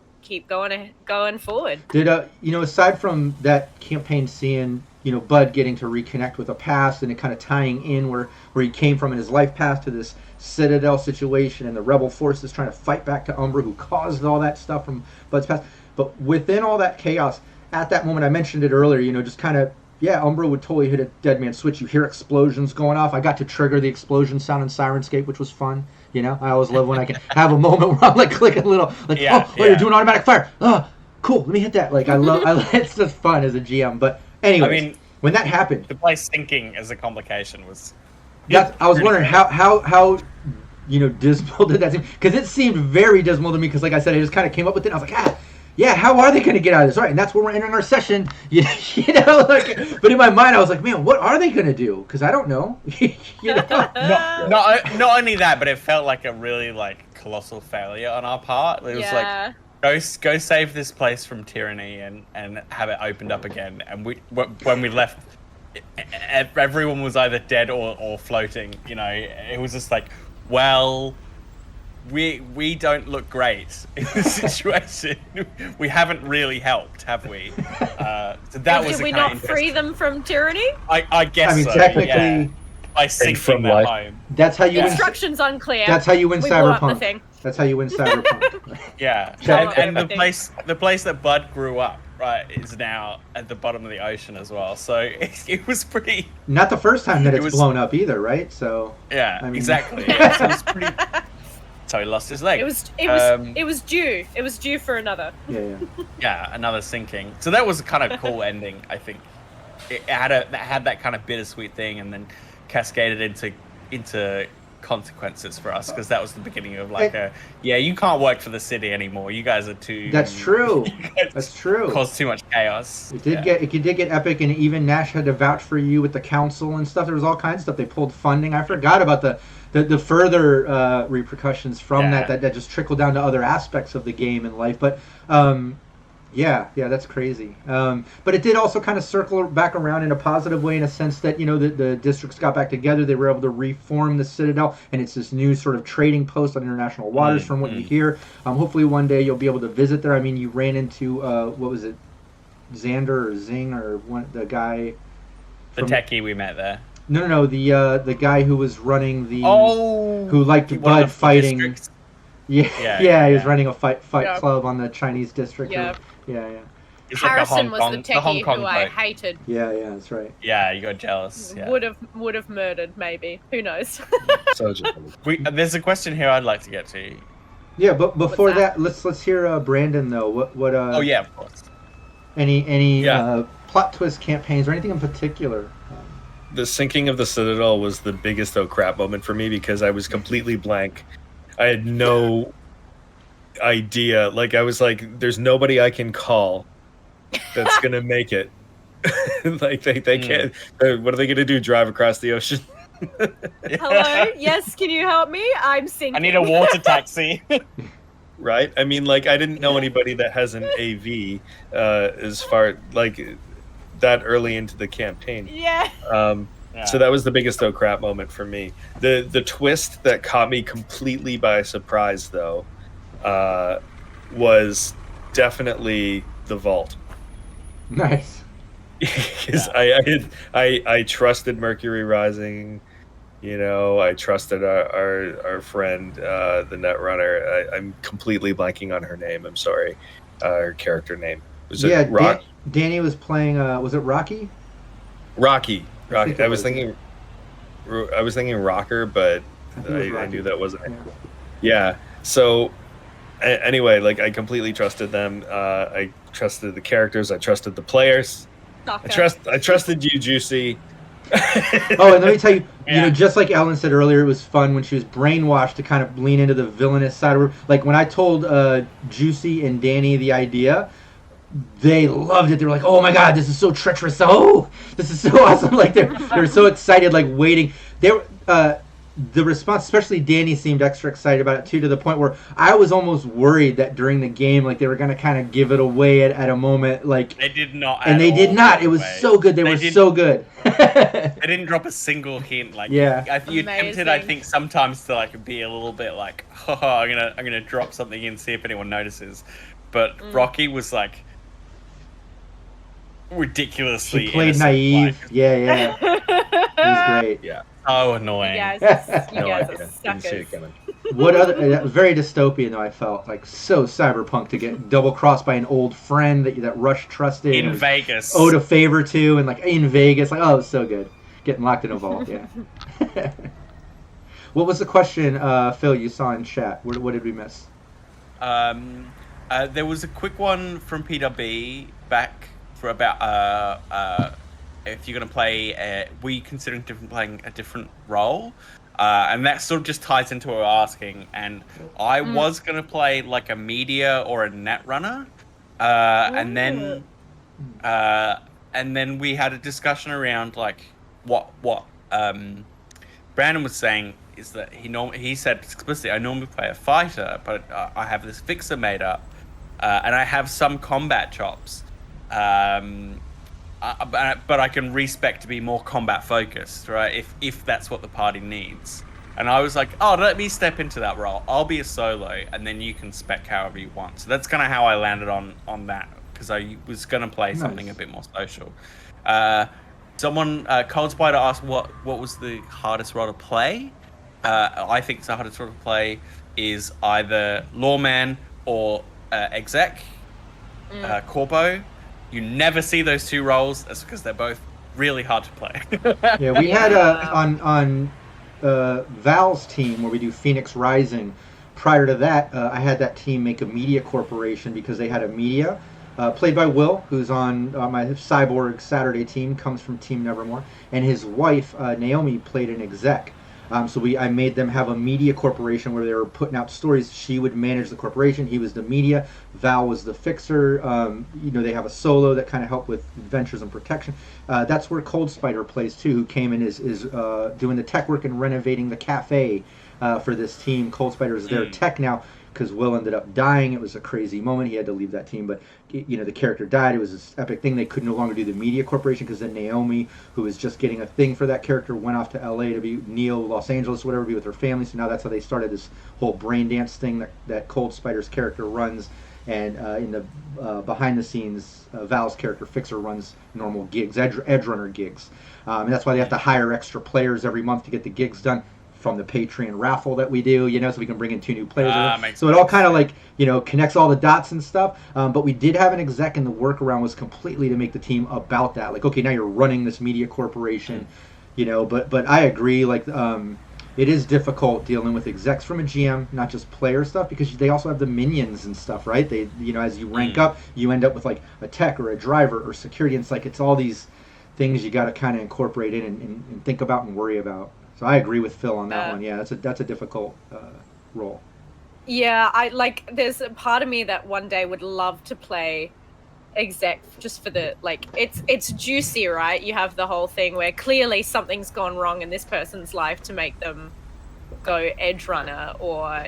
going forward? Did you know, aside from that campaign scene, you know, Bud getting to reconnect with a past and it kind of tying in where he came from in his life path to this Citadel situation and the rebel forces trying to fight back to Umbra, who caused all that stuff from Bud's past, but within all that chaos, at that moment, I mentioned it earlier, just kind of, yeah, Umbra would totally hit a dead man switch. You hear explosions going off. I got to trigger the explosion sound in Syrinscape, which was fun. I always love when I can have a moment where I'm like clicking a little, like, you're doing automatic fire. Oh, cool. Let me hit that. Like, it's just fun as a GM. But anyways, when that happened, the place sinking as a complication was. I was wondering how dismal did that seem? Because it seemed very dismal to me. Because like I said, I just kind of came up with it. And I was like, yeah, how are they going to get out of this? All right, and that's where we're entering our session. But in my mind, I was like, man, what are they going to do? Because I don't know. Not only that, but it felt like a really colossal failure on our part. It was like, go save this place from tyranny and have it opened up again. And when we left, everyone was either dead or floating. It was just like, well, we don't look great in this situation. We haven't really helped, have we? So that was. Did we not free them from tyranny? I guess. So, technically, yeah. By sinking their home. That's how you. Instructions unclear. That's how you win Cyberpunk. Thing. That's how you win Cyberpunk. Yeah, and the place that Bud grew up, right, is now at the bottom of the ocean as well. So it was pretty. Not the first time that it's blown up either, right? So. Yeah, exactly. Yeah, so it was pretty. So he lost his leg. It was due. It was due for another. Yeah. Yeah, another sinking. So that was a kind of cool ending, I think. It had that kind of bittersweet thing, and then cascaded into consequences for us, because that was the beginning of you can't work for the city anymore. You guys are too. That's true. That's true. Caused too much chaos. It did get epic, and even Nash had to vouch for you with the council and stuff. There was all kinds of stuff. They pulled funding. I forgot about the further repercussions from that just trickled down to other aspects of the game and life. But yeah, that's crazy. But it did also kind of circle back around in a positive way, in a sense that the districts got back together. They were able to reform the Citadel, and it's this new sort of trading post on international waters. From what you hear, hopefully one day you'll be able to visit there. I mean, you ran into what was it, Xander or Zing or the guy, the techie we met there. No, the guy who was running who liked Bud fighting. Yeah, he was running a fight club on the Chinese district. Yeah. It's Harrison like was the techie who I hated. Yeah, that's right. Yeah, you got jealous. Yeah. Would have murdered, maybe. Who knows? So jealous. There's a question here I'd like to get to. Yeah, but before that, let's hear Brandon though. What? Oh yeah, of course. Any plot twist campaigns or anything in particular? The sinking of the Citadel was the biggest oh crap moment for me, because I was completely blank. I had no idea. I was like, there's nobody I can call that's gonna make it. They can't. What are they gonna do? Drive across the ocean? Hello? Yes, can you help me? I'm sinking. I need a water taxi. Right? I mean, I didn't know anybody that has an AV as far that early into the campaign. Yeah. So that was the biggest oh crap moment for me. The twist that caught me completely by surprise, though, was definitely the vault. Nice. Because I trusted Mercury Rising, I trusted our friend, the Netrunner. I'm completely blanking on her name. I'm sorry, her character name. Was it Rock? Danny was playing. Was it Rocky? Rocky. I was thinking Rocker, but I knew that wasn't it. Yeah. So anyway, I completely trusted them. I trusted the characters. I trusted the players. I trusted you, Juicy. Oh, and let me tell you, just like Ellen said earlier, it was fun when she was brainwashed to kind of lean into the villainous side of her. When I told Juicy and Danny the idea, they loved it. They were like, "Oh my god, this is so treacherous! Oh, this is so awesome!" They're so excited, waiting. The response, especially Danny, seemed extra excited about it too, to the point where I was almost worried that during the game, they were going to kind of give it away at a moment. They did not, and they did not. It was so good. They were so good. They didn't drop a single hint. You're tempted, I think, sometimes to be a little bit oh, I'm gonna drop something in, see if anyone notices. But Rocky was ridiculously. She played naive. Yeah. He was great. Yeah. Oh, annoying. You guys are suckers. What other? Very dystopian though. I felt like so cyberpunk to get double crossed by an old friend that Rush trusted In Vegas. owed a favor to, and like in Vegas, like, oh, it was so good. Getting locked in a vault, yeah. What was the question, Phil? You saw in chat. What did we miss? There was a quick one from PWB back for about if you're gonna play. Were you considering playing a different role? And that sort of just ties into what we're asking. And I was gonna play like a media or a netrunner, and then we had a discussion around like what Brandon was saying is that he said explicitly, I normally play a fighter, but I have this fixer made up, and I have some combat chops, but I can respec to be more combat focused, right? If that's what the party needs. And I was like, oh, let me step into that role. I'll be a solo, and then you can spec however you want. So that's kind of how I landed on that, because I was going to play something a bit more social. Someone, Cold Spider asked what was the hardest role to play. I think the hardest role to play is either lawman or exec, corpo. You never see those two roles. That's because they're both really hard to play. Yeah, we had on Val's team where we do Phoenix Rising. Prior to that, I had that team make a media corporation because they had a media. Played by Will, who's on my Cyborg Saturday team, comes from Team Nevermore, and his wife Naomi played an exec. So I made them have a media corporation where they were putting out stories. She would manage the corporation. He was the media. Val was the fixer. They have a solo that kind of helped with adventures and protection. That's where Cold Spider plays too, who came and is doing the tech work and renovating the cafe for this team. Cold Spider is their tech now, because Will ended up dying. It was a crazy moment. He had to leave that team, but the character died. It was this epic thing. They could no longer do the media corporation because then Naomi, who was just getting a thing for that character, went off to LA to be Los Angeles, whatever, be with her family. So now that's how they started this whole brain dance thing that Cold Spider's character runs. And in the behind the scenes, Val's character Fixer runs normal gigs, Edgerunner gigs. And that's why they have to hire extra players every month to get the gigs done, from the Patreon raffle that we do, so we can bring in 2 new players. So it all kind of connects all the dots and stuff. But we did have an exec, and the workaround was completely to make the team about that. Like, okay, now you're running this media corporation, But I agree. It is difficult dealing with execs from a GM, not just player stuff, because they also have the minions and stuff, right? They, as you rank up, you end up with like a tech or a driver or security. And it's all these things you got to kind of incorporate in and think about and worry about. So I agree with Phil on that one. Yeah, that's a difficult role. Yeah, there's a part of me that one day would love to play exec just for the it's juicy, right? You have the whole thing where clearly something's gone wrong in this person's life to make them go Edgerunner, or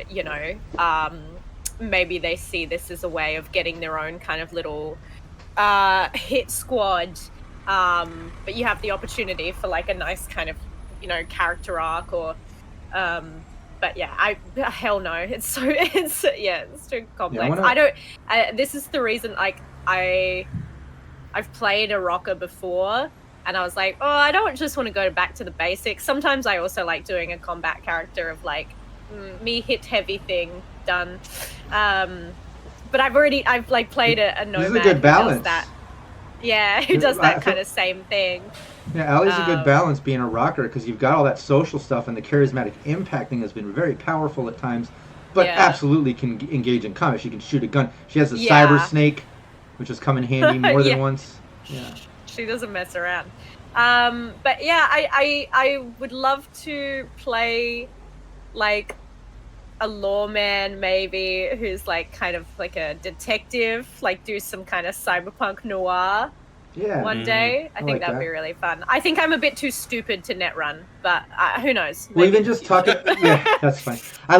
maybe they see this as a way of getting their own kind of little hit squad. But you have the opportunity for a nice kind of character arc, or but yeah, hell no, it's too complex. This is the reason I've played a rocker before, and I was like, oh, I don't just want to go back to the basics. Sometimes I also like doing a combat character of me hit heavy thing done. But I've played a nomad. This is a good balance. Who does that kind of same thing. Yeah, Allie's a good balance being a rocker, because you've got all that social stuff, and the charismatic impact thing has been very powerful at times, but absolutely can engage in combat. She can shoot a gun. She has a cyber snake, which has come in handy more than once. Yeah, she doesn't mess around. But yeah, I would love to play a lawman, maybe, who's kind of a detective, do some kind of cyberpunk noir. Yeah. One day, I think that'd be really fun. I think I'm a bit too stupid to net run, but who knows? Well, even just talking, yeah, that's fine. I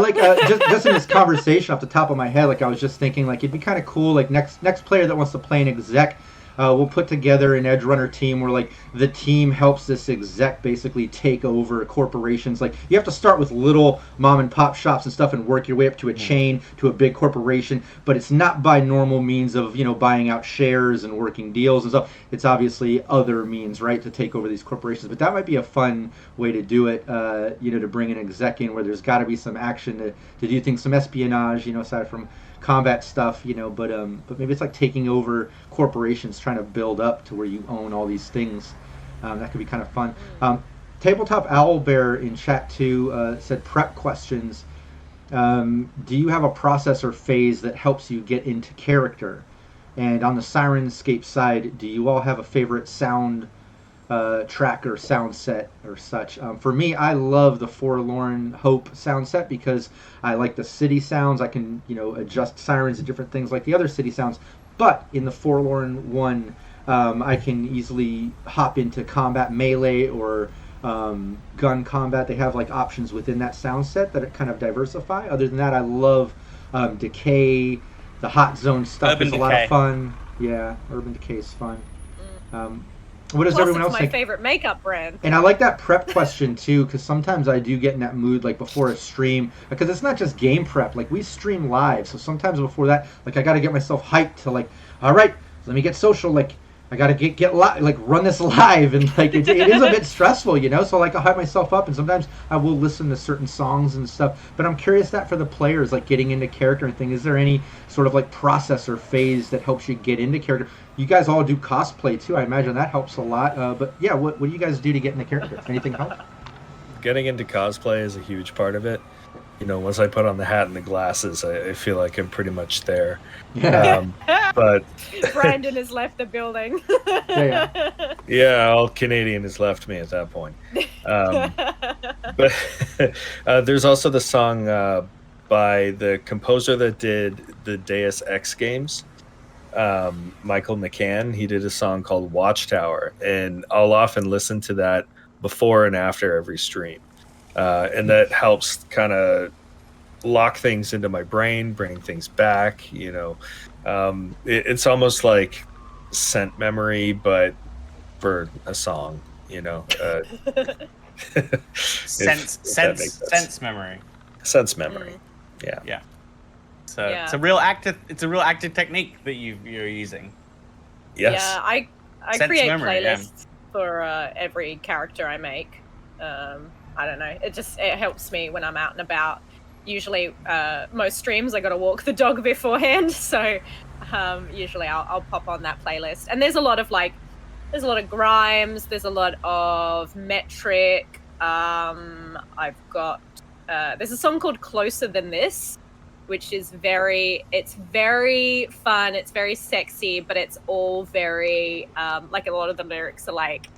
just in this conversation off the top of my head, I was just thinking, it'd be kind of cool, next player that wants to play an exec, we'll put together an Edgerunner team where like the team helps this exec basically take over corporations. Like you have to start with little mom and pop shops and stuff and work your way up to a chain, to a big corporation, but it's not by normal means of, you know, buying out shares and working deals and stuff. It's obviously other means, right, to take over these corporations. But that might be a fun way to do it, you know, to bring an exec in where there's got to be some action to do things, some espionage, you know, aside from combat stuff, you know, but maybe it's like taking over corporations, trying to build up to where you own all these things. That could be kind of fun. Tabletop Owlbear in chat too said prep questions. Do you have a process or phase that helps you get into character? And on the Syrinscape side, do you all have a favorite sound track or sound set or such? For me, I love the Forlorn Hope sound set because I like the city sounds. I can, you know, adjust sirens and different things like the other city sounds. But in the Forlorn one, I can easily hop into combat melee or gun combat. They have like options within that sound set that kind of diversify. Other than that, I love Decay. The Hot Zone stuff Urban is a Decay. lot of fun. Yeah, Urban Decay is fun. What does Plus, everyone else it's my think? favorite makeup brand. And I like that prep question too, because sometimes I do get in that mood like before a stream, because it's not just game prep. Like we stream live, so sometimes before that, like I got to get myself hyped to like, all right, let me get social. Like I got to get like run this live, and like it is a bit stressful, you know. So like I hype myself up, and sometimes I will listen to certain songs and stuff. But I'm curious that for the players, like getting into character and thing, is there any sort of like process or phase that helps you get into character? You guys all do cosplay too. I imagine that helps a lot. But yeah, what do you guys do to get into character? Anything help? Getting into cosplay is a huge part of it. You know, once I put on the hat and the glasses, I feel like I'm pretty much there. But Brandon has left the building. yeah, all Canadian has left me at that point. But there's also the song by the composer that did the Deus Ex games, Michael McCann. He did a song called Watchtower, and I'll often listen to that before and after every stream. And that helps kind of lock things into my brain, bring things back, you know. It's almost like scent memory, but for a song, you know. Sense memory. Sense memory. Yeah. So it's a real active technique that you're using. Yes. Yeah, I Sense create memory, playlists for every character I make. I don't know. It helps me when I'm out and about. Usually, most streams I got to walk the dog beforehand, so usually I'll pop on that playlist. And there's a lot of Grimes. There's a lot of Metric. I've got there's a song called Closer Than This, which is very fun. It's very sexy, but it's all very like a lot of the lyrics are like,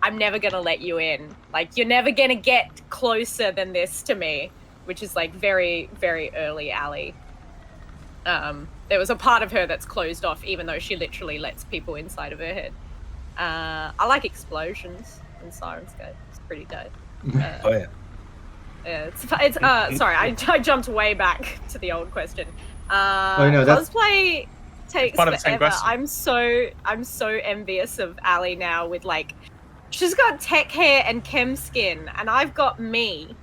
I'm never going to let you in. Like, you're never going to get closer than this to me, which is like very, very early Allie. There was a part of her that's closed off, even though she literally lets people inside of her head. I like explosions in Syrinscape. It's pretty dope. Oh, yeah. It's sorry, I jumped way back to the old question. Cosplay takes part of the same forever. question. I'm so envious of Allie now with like, she's got tech hair and chem skin, and I've got me.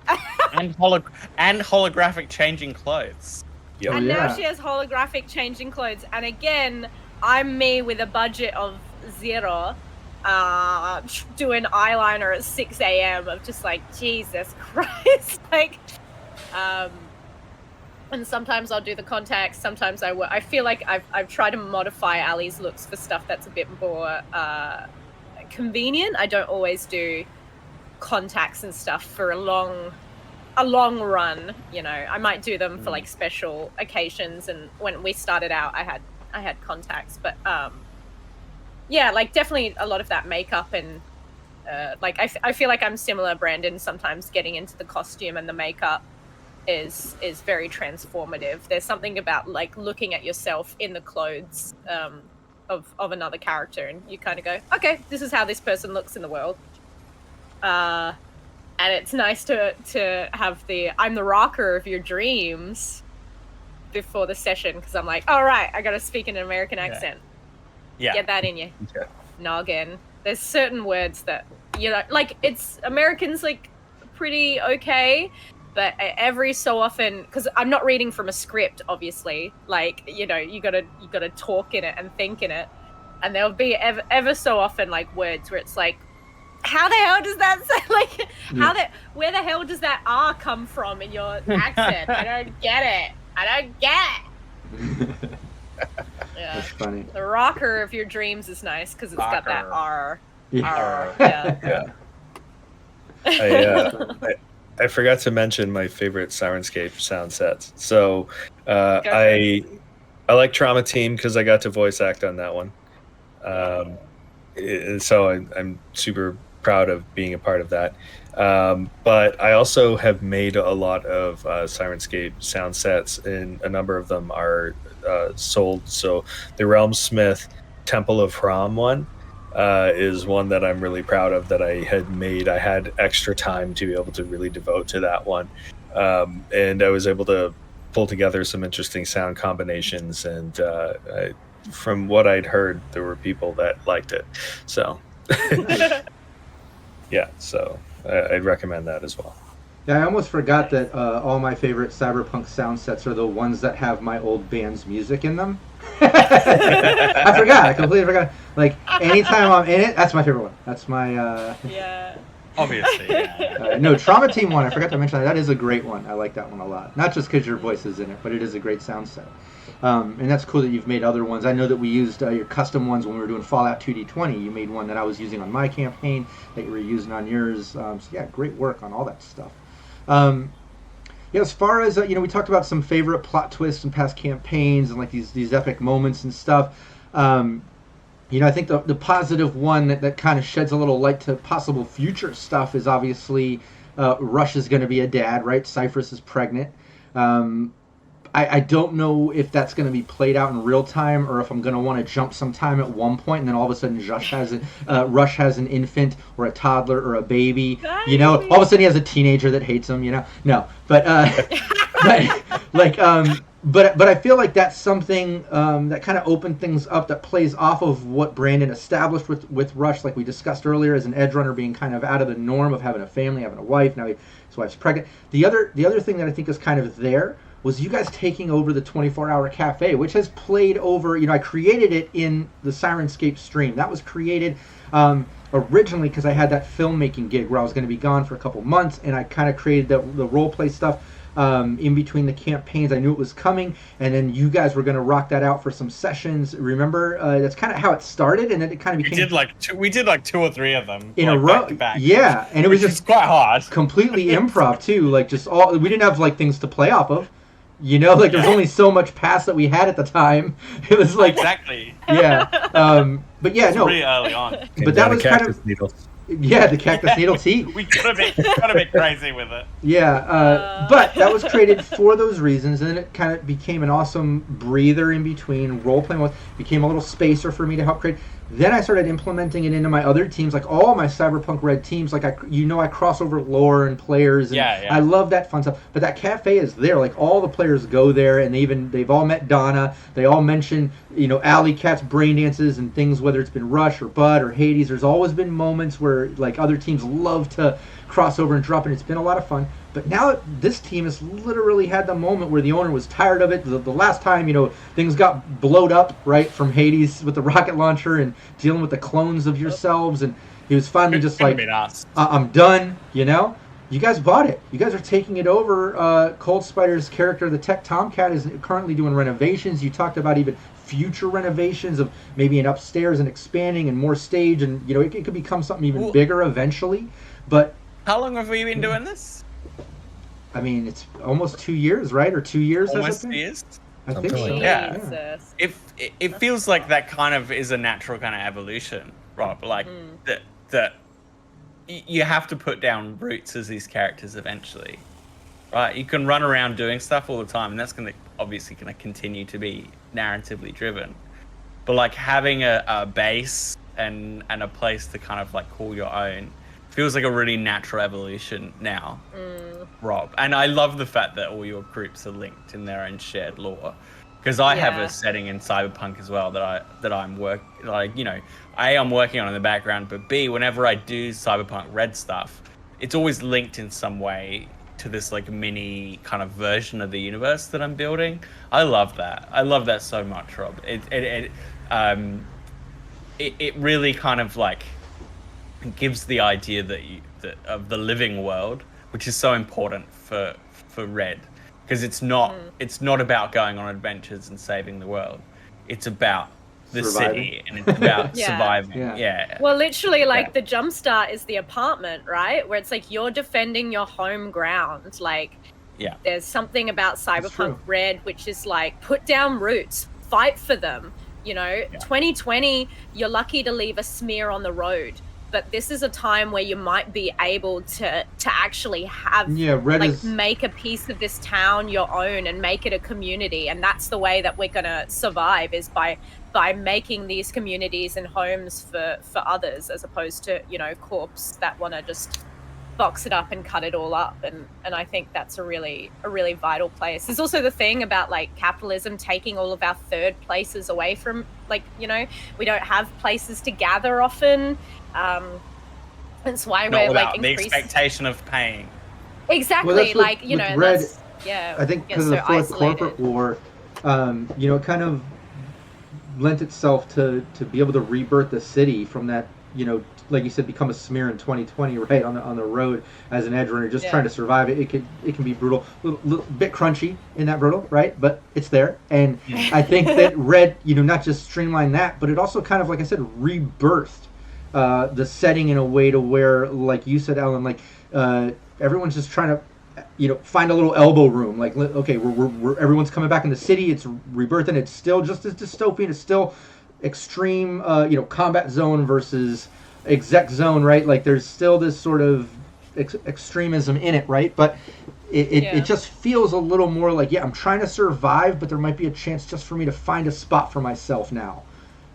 and holographic changing clothes. Yep. And now she has holographic changing clothes. And again, I'm me with a budget of 0, doing eyeliner at 6 a.m. of just like, Jesus Christ. Like, and sometimes I'll do the contacts. Sometimes I feel like I've tried to modify Allie's looks for stuff that's a bit more convenient. I don't always do contacts and stuff for a long run, you know. I might do them for like special occasions, and when we started out I had contacts, but yeah, like definitely a lot of that makeup and like I feel like I'm similar, Brandon. Sometimes getting into the costume and the makeup is very transformative. There's something about like looking at yourself in the clothes of another character, and you kind of go, okay, this is how this person looks in the world. And it's nice to have I'm the rocker of your dreams before the session, because I'm like, all right, I got to speak in an American accent. Yeah. Get that in your Yeah. noggin. There's certain words that, you know, like, it's Americans, like, pretty okay, but every so often, because I'm not reading from a script, obviously, like, you know, you gotta talk in it and think in it, and there'll be ever so often, like, words where it's like, how the hell does that say, like, where the hell does that R come from in your accent? I don't get it. Yeah. That's funny. The rocker of your dreams is nice because it's got that R. Yeah. R. Yeah. Yeah. I forgot to mention my favorite Syrinscape sound sets. So I like Trauma Team because I got to voice act on that one. So I'm super proud of being a part of that. But I also have made a lot of Syrinscape sound sets, and a number of them are sold. So the Realm Smith Temple of Hram one is one that I'm really proud of that I had made. I had extra time to be able to really devote to that one. And I was able to pull together some interesting sound combinations. And from what I'd heard, there were people that liked it. So, yeah, so I'd recommend that as well. Yeah, I almost forgot that all my favorite Cyberpunk sound sets are the ones that have my old band's music in them. I forgot. I completely forgot. Like, anytime I'm in it, that's my favorite one. That's my... Yeah. Obviously, yeah. no, Trauma Team one, I forgot to mention that. That is a great one. I like that one a lot. Not just because your voice is in it, but it is a great sound set. And that's cool that you've made other ones. I know that we used your custom ones when we were doing Fallout 2D20. You made one that I was using on my campaign, that you were using on yours. So yeah, great work on all that stuff. Yeah, as far as, we talked about some favorite plot twists in past campaigns and like these epic moments and stuff. I think the positive one that kind of sheds a little light to possible future stuff is obviously Rush is going to be a dad, right? Cypherus is pregnant. I don't know if that's going to be played out in real time or if I'm going to want to jump some time at one point and then all of a sudden Rush has an infant or a toddler or a baby. All of a sudden he has a teenager that hates him. No, but but I feel like that's something that kind of opened things up that plays off of what Brandon established with Rush, like we discussed earlier, as an Edgerunner being kind of out of the norm of having a family, having a wife. Now his wife's pregnant. The other thing that I think is kind of there was you guys taking over the 24-hour cafe, which has played over, I created it in the Syrinscape stream. That was created originally because I had that filmmaking gig where I was going to be gone for a couple months, and I kind of created the role-play stuff in between the campaigns. I knew it was coming, and then you guys were going to rock that out for some sessions. Remember? That's kind of how it started, and then it kind of became... We did like 2 or 3 of them in a row. Back to back. Yeah, and it was just quite hard. Completely improv too. Like we didn't have like things to play off of. There's only so much past that we had at the time. It was like exactly. Yeah, but yeah, no. Pretty early on. But that was kind of needles. Yeah, the cactus needle tea. We got a bit crazy with it. Yeah, but that was created for those reasons, and then it kind of became an awesome breather in between role playing. Became a little spacer for me to help create. Then I started implementing it into my other teams, like all my Cyberpunk Red teams. Like I cross over lore and players, and I love that fun stuff. But that cafe is there. Like all the players go there, and they've all met Donna. They all mention Alley Cat's brain dances and things, whether it's been Rush or Bud or Hades. There's always been moments where like other teams love to cross over and drop, and it's been a lot of fun. But now this team has literally had the moment where the owner was tired of it. The last time, things got blowed up, right, from Hades with the rocket launcher and dealing with the clones of yourselves, and he was finally just like, I'm done, You guys bought it. You guys are taking it over. Cold Spider's character, the Tech Tomcat, is currently doing renovations. You talked about even future renovations of maybe an upstairs and expanding and more stage, and it could become something even bigger eventually. But how long have we been doing this? I mean, it's almost 2 years, right? Or 2 years? Almost 2 years. I think so. Yeah. It feels like that kind of is a natural kind of evolution, Rob. Like that you have to put down roots as these characters eventually, right? You can run around doing stuff all the time, and that's obviously going to continue to be narratively driven. But like having a base and a place to kind of like call your own feels like a really natural evolution now, Rob. And I love the fact that all your groups are linked in their own shared lore. because I have Yeah. a setting in Cyberpunk as well that I'm I'm working on in the background, but B, whenever I do Cyberpunk Red stuff, it's always linked in some way to this like mini kind of version of the universe that I'm building. I love that. I love that so much, Rob. It really kind of like gives the idea that of the living world, which is so important for Red, because it's not about going on adventures and saving the world. It's about the Surviving. city, and it's about Yeah. surviving. Yeah. Yeah. Well, literally, like Yeah. the jumpstart is the apartment, right? Where it's like you're defending your home ground. Like, Yeah. there's something about true. Cyberpunk Red, which is like put down roots, fight for them. 2020, you're lucky to leave a smear on the road, but this is a time where you might be able to actually have Red like is make a piece of this town your own and make it a community, and that's the way that we're gonna survive, is by making these communities and homes for others, as opposed to corps that want to just box it up and cut it all up. And I think that's a really vital place. There's also the thing about like capitalism taking all of our third places away from, like, we don't have places to gather often. That's why Not we're without like the increasing. expectation of paying. Exactly, Well, that's what- like with Red, that's, yeah. I think get because of the so fourth isolated. corporate war, it kind of lent itself to be able to rebirth the city from that, like you said, become a smear in 2020, right, on the road as an edgerunner, just Yeah. trying to survive. It can be brutal, little bit crunchy in that brutal, right? But it's there, and I think that Red, not just streamlined that, but it also kind of, like I said, rebirthed the setting in a way to where, like you said, Ellen, like everyone's just trying to find a little elbow room. Like, okay, we're everyone's coming back in the city. It's rebirthing. It's still just as dystopian. It's still extreme, combat zone versus exec zone, right? Like, there's still this sort of extremism in it, right? But it just feels a little more like, I'm trying to survive, but there might be a chance just for me to find a spot for myself now.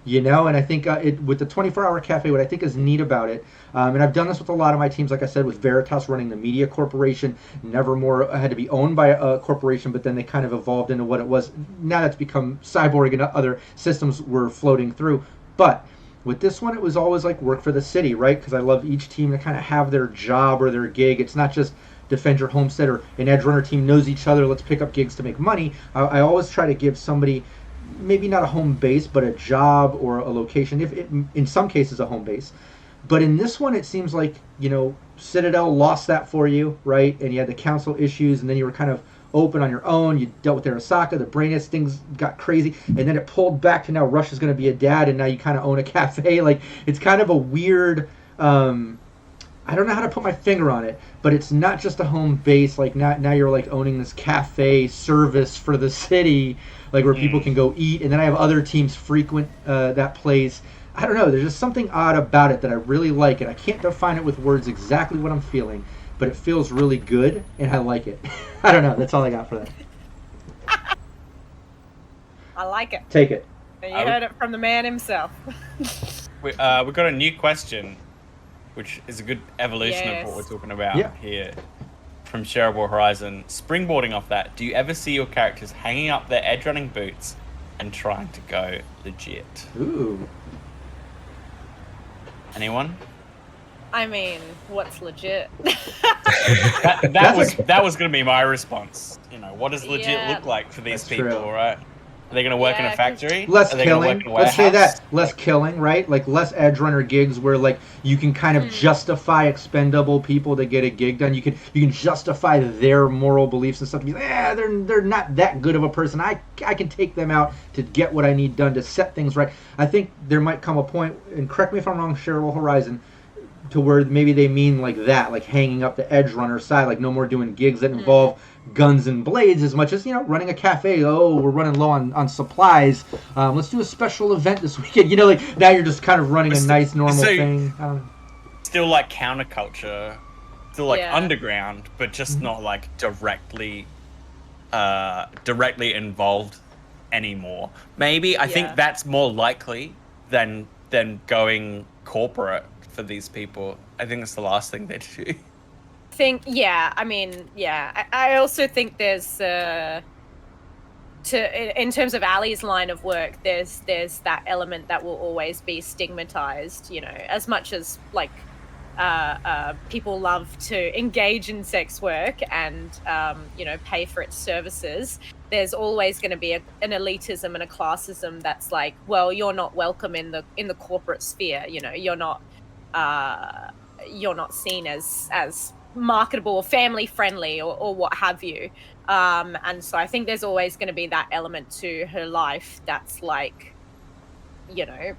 And I think with the 24-hour cafe, what I think is neat about it, and I've done this with a lot of my teams, like I said, with Veritas running the media corporation, Nevermore had to be owned by a corporation, but then they kind of evolved into what it was. Now that's become Cyborg, and other systems were floating through. But with this one, it was always like work for the city, right? Because I love each team to kind of have their job or their gig. It's not just defend your homestead, or an Edgerunner team knows each other, let's pick up gigs to make money. I always try to give somebody, maybe not a home base, but a job or a location, if it, in some cases a home base. But in this one, it seems like, Citadel lost that for you, right? And you had the council issues, and then you were kind of open on your own. You dealt with Arasaka, the Brainiest, things got crazy, and then it pulled back to now Russia's going to be a dad, and now you kind of own a cafe. Like, it's kind of a weird, I don't know how to put my finger on it, but it's not just a home base. Like, now you're like owning this cafe service for the city, like where people can go eat, and then I have other teams frequent that place. I don't know, there's just something odd about it that I really like it. I can't define it with words exactly what I'm feeling, but it feels really good, and I like it. I don't know, that's all I got for that. I like it. Take it. And you heard it from the man himself. We got a new question, which is a good evolution of what we're talking about here. From Shareable Horizon. Springboarding off that, do you ever see your characters hanging up their edge running boots and trying to go legit? Ooh. Anyone? I mean, what's legit? That was going to be my response. What does legit look like for these people, true. right? Are they going to work in a factory? Less Are they gonna killing. work in a Let's say warehouse? that. Less killing, right? Like less Edgerunner gigs where like you can kind of justify expendable people to get a gig done. You can justify their moral beliefs and stuff. To be like, they're not that good of a person. I can take them out to get what I need done to set things right. I think there might come a point, and correct me if I'm wrong, Shareable Horizon, to where maybe they mean like that, like hanging up the Edgerunner side, like no more doing gigs that involve guns and blades as much as, running a cafe. Oh, we're running low on supplies. Let's do a special event this weekend. Like now you're just kind of running a nice normal thing. Still like counterculture, still like underground, but just not like directly involved anymore. Maybe I think that's more likely than going corporate for these people. I think that's the last thing they do. I also think there's in terms of Ali's line of work, there's that element that will always be stigmatized, you know, as much as like people love to engage in sex work and you know, pay for its services. There's always going to be an elitism and a classism that's like, well, you're not welcome in the corporate sphere, you know, you're not seen as marketable or family friendly or what have you. And so I think there's always going to be that element to her life that's like, you know,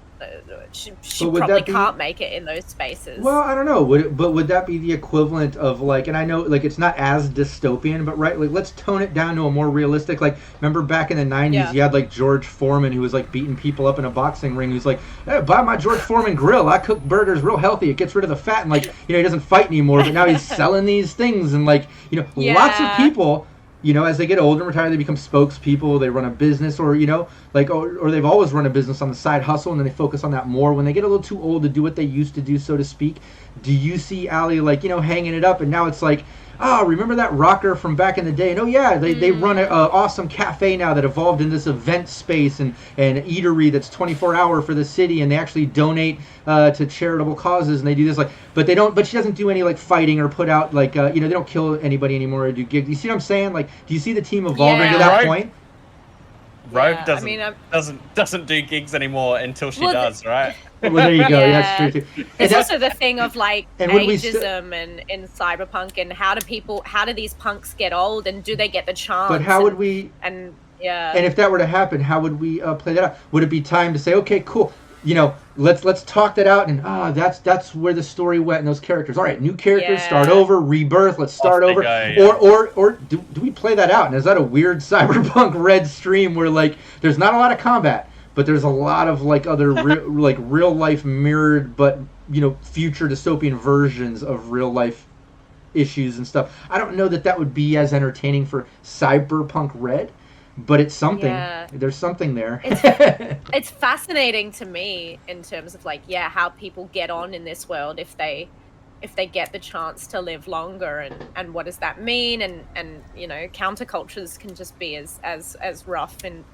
she probably can't make it in those spaces. Well, I don't know. Would that be the equivalent of like, and I know like it's not as dystopian, but right, like let's tone it down to a more realistic, like remember back in the 90s, you had like George Foreman who was like beating people up in a boxing ring, who's like, hey, buy my George Foreman grill. I cook burgers real healthy. It gets rid of the fat, and like, you know, he doesn't fight anymore, but now he's selling these things, and like, you know, lots of people, you know, as they get older and retire, they become spokespeople, they run a business, or, you know, like, or they've always run a business on the side hustle, and then they focus on that more when they get a little too old to do what they used to do, so to speak. Do you see Ali, like, you know, hanging it up, and now it's like, oh, remember that rocker from back in the day? And oh yeah, they run an awesome cafe now that evolved in this event space and eatery that's 24-hour for the city, and they actually donate to charitable causes, and they do this, like, but she doesn't do any like fighting or put out like you know, they don't kill anybody anymore or do gigs. You see what I'm saying? Like, do you see the team evolving to that point? Rogue doesn't do gigs anymore until she does, right? Well, there you go. Yeah. That's true too. There's also the thing of like ageism and in Cyberpunk, and how do these punks get old, and do they get the chance? But how would we? And if that were to happen, how would we play that out? Would it be time to say, okay, cool, you know, let's talk that out, and that's where the story went and those characters. All right, new characters, start over, rebirth. Let's start over. Or do we play that out? And is that a weird Cyberpunk red stream where like there's not a lot of combat, but there's a lot of like other like real life mirrored, but you know, future dystopian versions of real life issues and stuff. I don't know that would be as entertaining for Cyberpunk Red, but it's something. Yeah. There's something there. It's fascinating to me in terms of like, how people get on in this world if they get the chance to live longer, and what does that mean, and you know, countercultures can just be as rough and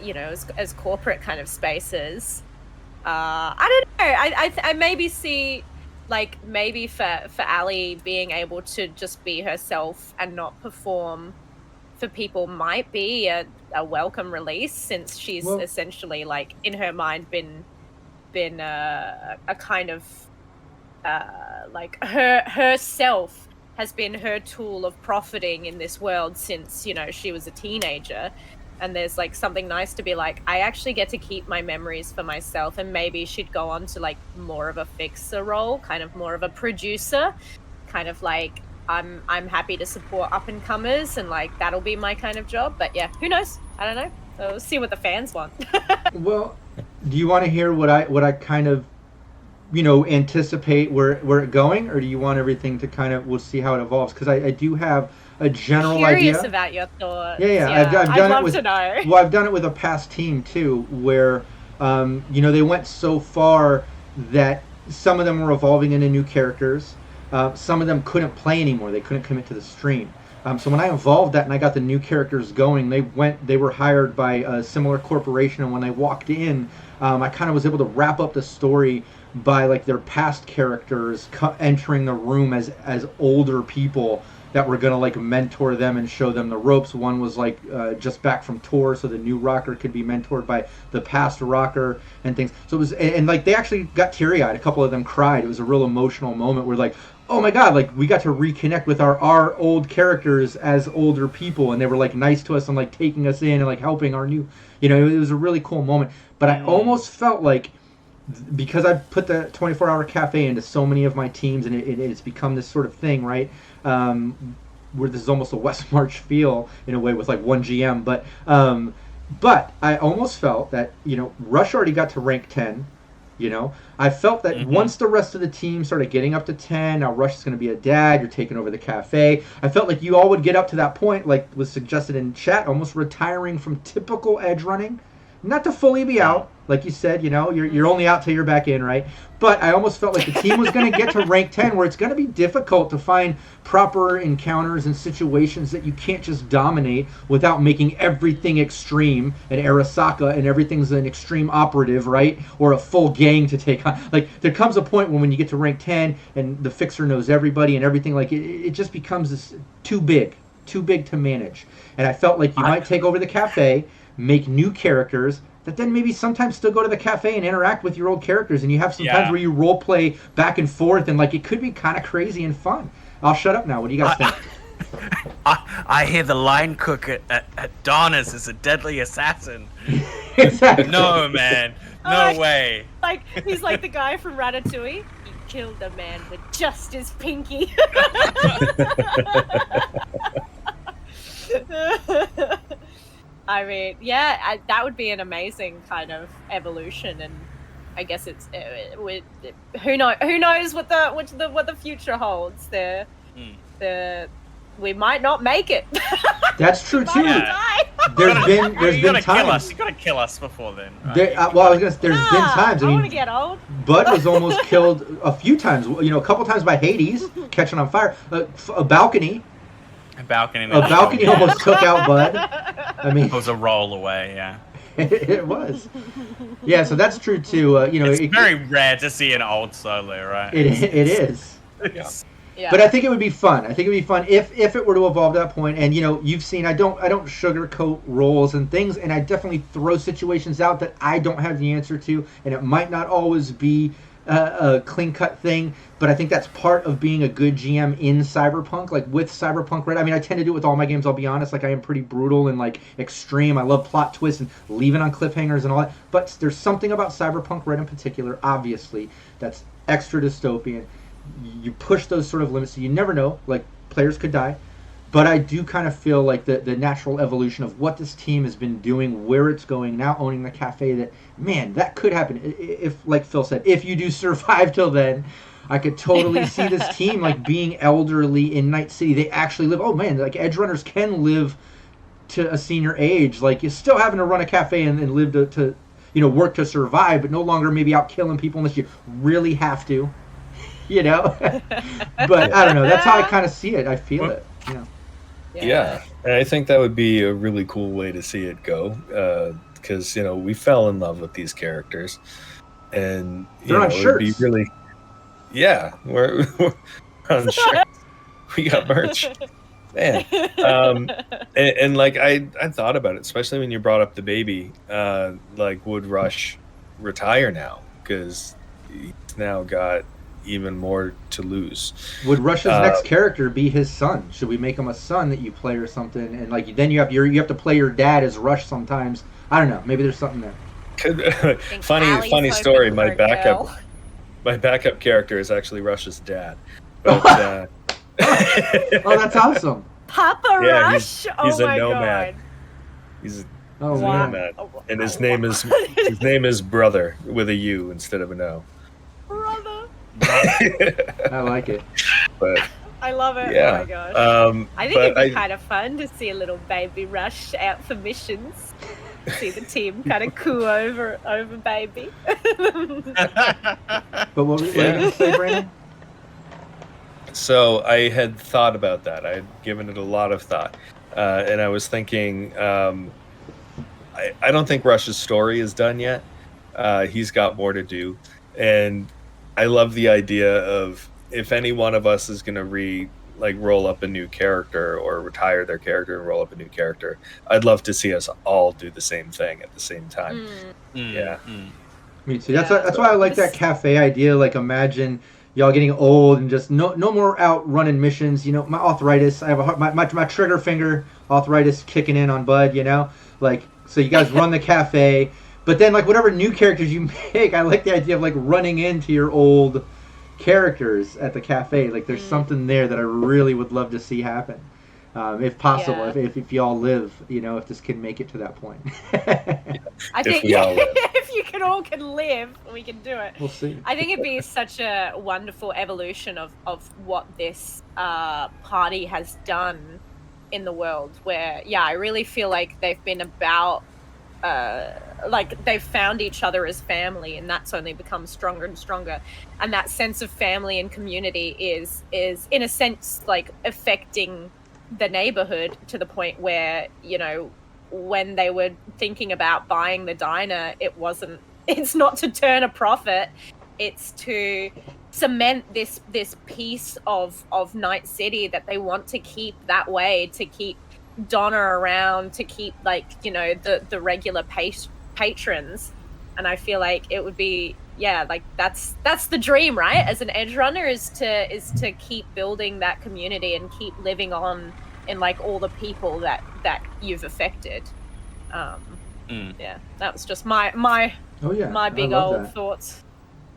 you know, as corporate kind of spaces. I don't know. I maybe see, like, maybe for Ali being able to just be herself and not perform for people might be a welcome release, since she's essentially, like, in her mind been a kind of like herself has been her tool of profiting in this world since, you know, she was a teenager. And there's like something nice to be like, I actually get to keep my memories for myself, and maybe she'd go on to like more of a fixer role, kind of more of a producer, kind of like I'm happy to support up and comers, and like that'll be my kind of job. But yeah, who knows? I don't know. We'll see what the fans want. Well, do you want to hear what I kind of, you know, anticipate where it's going, or do you want everything to kind of, we'll see how it evolves? Because I do have a general Curious idea. About your thoughts. Yeah. I've done I'd it with, love to know. Well, I've done it with a past team too, where you know, they went so far that some of them were evolving into new characters. Some of them couldn't play anymore. They couldn't commit to the stream. So when I evolved that and I got the new characters going, they were hired by a similar corporation, and when they walked in, I kind of was able to wrap up the story by like their past characters entering the room as older people that were going to like mentor them and show them the ropes. One was like just back from tour, so the new rocker could be mentored by the past rocker and things. So it was, and like they actually got teary-eyed. A couple of them cried. It was a real emotional moment where like, oh my God, like we got to reconnect with our old characters as older people, and they were like nice to us and like taking us in and like helping our new, you know, it was a really cool moment. But I almost felt like, because I put the 24-hour cafe into so many of my teams, and it's become this sort of thing, right? Where this is almost a West March feel in a way with like one GM, but I almost felt that, you know, Rush already got to rank 10. You know, I felt that once the rest of the team started getting up to 10, now Rush is going to be a dad, you're taking over the cafe. I felt like you all would get up to that point, like was suggested in chat, almost retiring from typical edge running, not to fully be out, like you said, you're only out till you're back in, right? But I almost felt like the team was going to get to rank 10, where it's going to be difficult to find proper encounters and situations that you can't just dominate without making everything extreme and Arasaka and everything's an extreme operative, right? Or a full gang to take on. Like, there comes a point when you get to rank 10 and the fixer knows everybody and everything, like it just becomes this too big to manage. And I felt like you might take over the cafe, make new characters that then maybe sometimes still go to the cafe and interact with your old characters, and you have some times where you role play back and forth, and like it could be kind of crazy and fun. I'll shut up now. What do you guys think? I hear the line cook at Donna's is a deadly assassin. Exactly. No, man. No way. Like, he's like the guy from Ratatouille. He killed a man with just his pinky. I mean, that would be an amazing kind of evolution, and I guess it's who knows what the future holds. We might not make it. That's true too. There's been times. You gotta kill us before then. Right? There's been times. I want to get old. Bud was almost killed a few times. A couple times by Hades catching on fire. A balcony. A balcony almost took out Bud. I mean, it was a roll away. Yeah. It was. Yeah, so that's true too. It's very rare to see an old solo, right? It is. Yeah. But I think it would be fun. I think it would be fun if it were to evolve to that point. And you've seen I don't sugarcoat roles and things, and I definitely throw situations out that I don't have the answer to, and it might not always be a clean-cut thing, but I think that's part of being a good GM in Cyberpunk. Like with Cyberpunk Red, I mean, I tend to do it with all my games, I'll be honest. Like, I am pretty brutal and like extreme. I love plot twists and leaving on cliffhangers and all that. But there's something about Cyberpunk Red in particular, obviously, that's extra dystopian. You push those sort of limits, so you never know. Like, players could die. But I do kind of feel like the natural evolution of what this team has been doing, where it's going, now owning the cafe, that, man, that could happen. If, like Phil said, if you do survive till then, I could totally see this team like being elderly in Night City. They actually live, oh man, like Edgerunners can live to a senior age. Like, you're still having to run a cafe and live to work to survive, but no longer maybe out killing people unless you really have to, But I don't know. That's how I kind of see it. I feel it. Yeah, and I think that would be a really cool way to see it go, because we fell in love with these characters, and they're on shirts. It'd be really, we're on shirts. We got merch, man. And like I thought about it, especially when you brought up the baby. Like, would Rush retire now? Because he's now got even more to lose. Would Rush's next character be his son? Should we make him a son that you play or something? And like then you have to play your dad as Rush sometimes. I don't know. Maybe there's something there. Funny story. My backup character is actually Rush's dad. But, oh, that's awesome. Papa Rush. He's oh a my nomad. God. He's a nomad, and his name is Brother with a U instead of an O. Brother. I like it. But I love it. yeah. Oh my gosh. I think it'd be kind of fun to see a little baby Rush out for missions. See the team kind of coo over baby. But what were you going to say, Brandon? So I had thought about that. I had given it a lot of thought, and I was thinking, I don't think Rush's story is done yet. He's got more to do, and I love the idea of if any one of us is going to roll up a new character or retire their character and roll up a new character, I'd love to see us all do the same thing at the same time. Yeah. Me too. That's why I like that cafe idea. Like, imagine y'all getting old and just no more out running missions. My arthritis. I have my trigger finger arthritis kicking in on Bud. Like, so you guys run the cafe. But then, like, whatever new characters you make, I like the idea of, like, running into your old characters at the cafe. Like, there's something there that I really would love to see happen. If possible, if y'all live, if this can make it to that point. I think if you all can live, we can do it. We'll see. I think it'd be such a wonderful evolution of what this party has done in the world, where, I really feel like they've been about like they've found each other as family, and that's only become stronger and stronger. And that sense of family and community is in a sense like affecting the neighborhood to the point where, you know, when they were thinking about buying the diner, it's not to turn a profit, it's to cement this piece of Night City that they want to keep that way, to keep Donna around, to keep, like, you know, the regular patrons. And I feel like it would be, yeah, like that's the dream, right? As an Edgerunner, is to keep building that community and keep living on in like all the people that you've affected. Yeah, that was just my big old thoughts.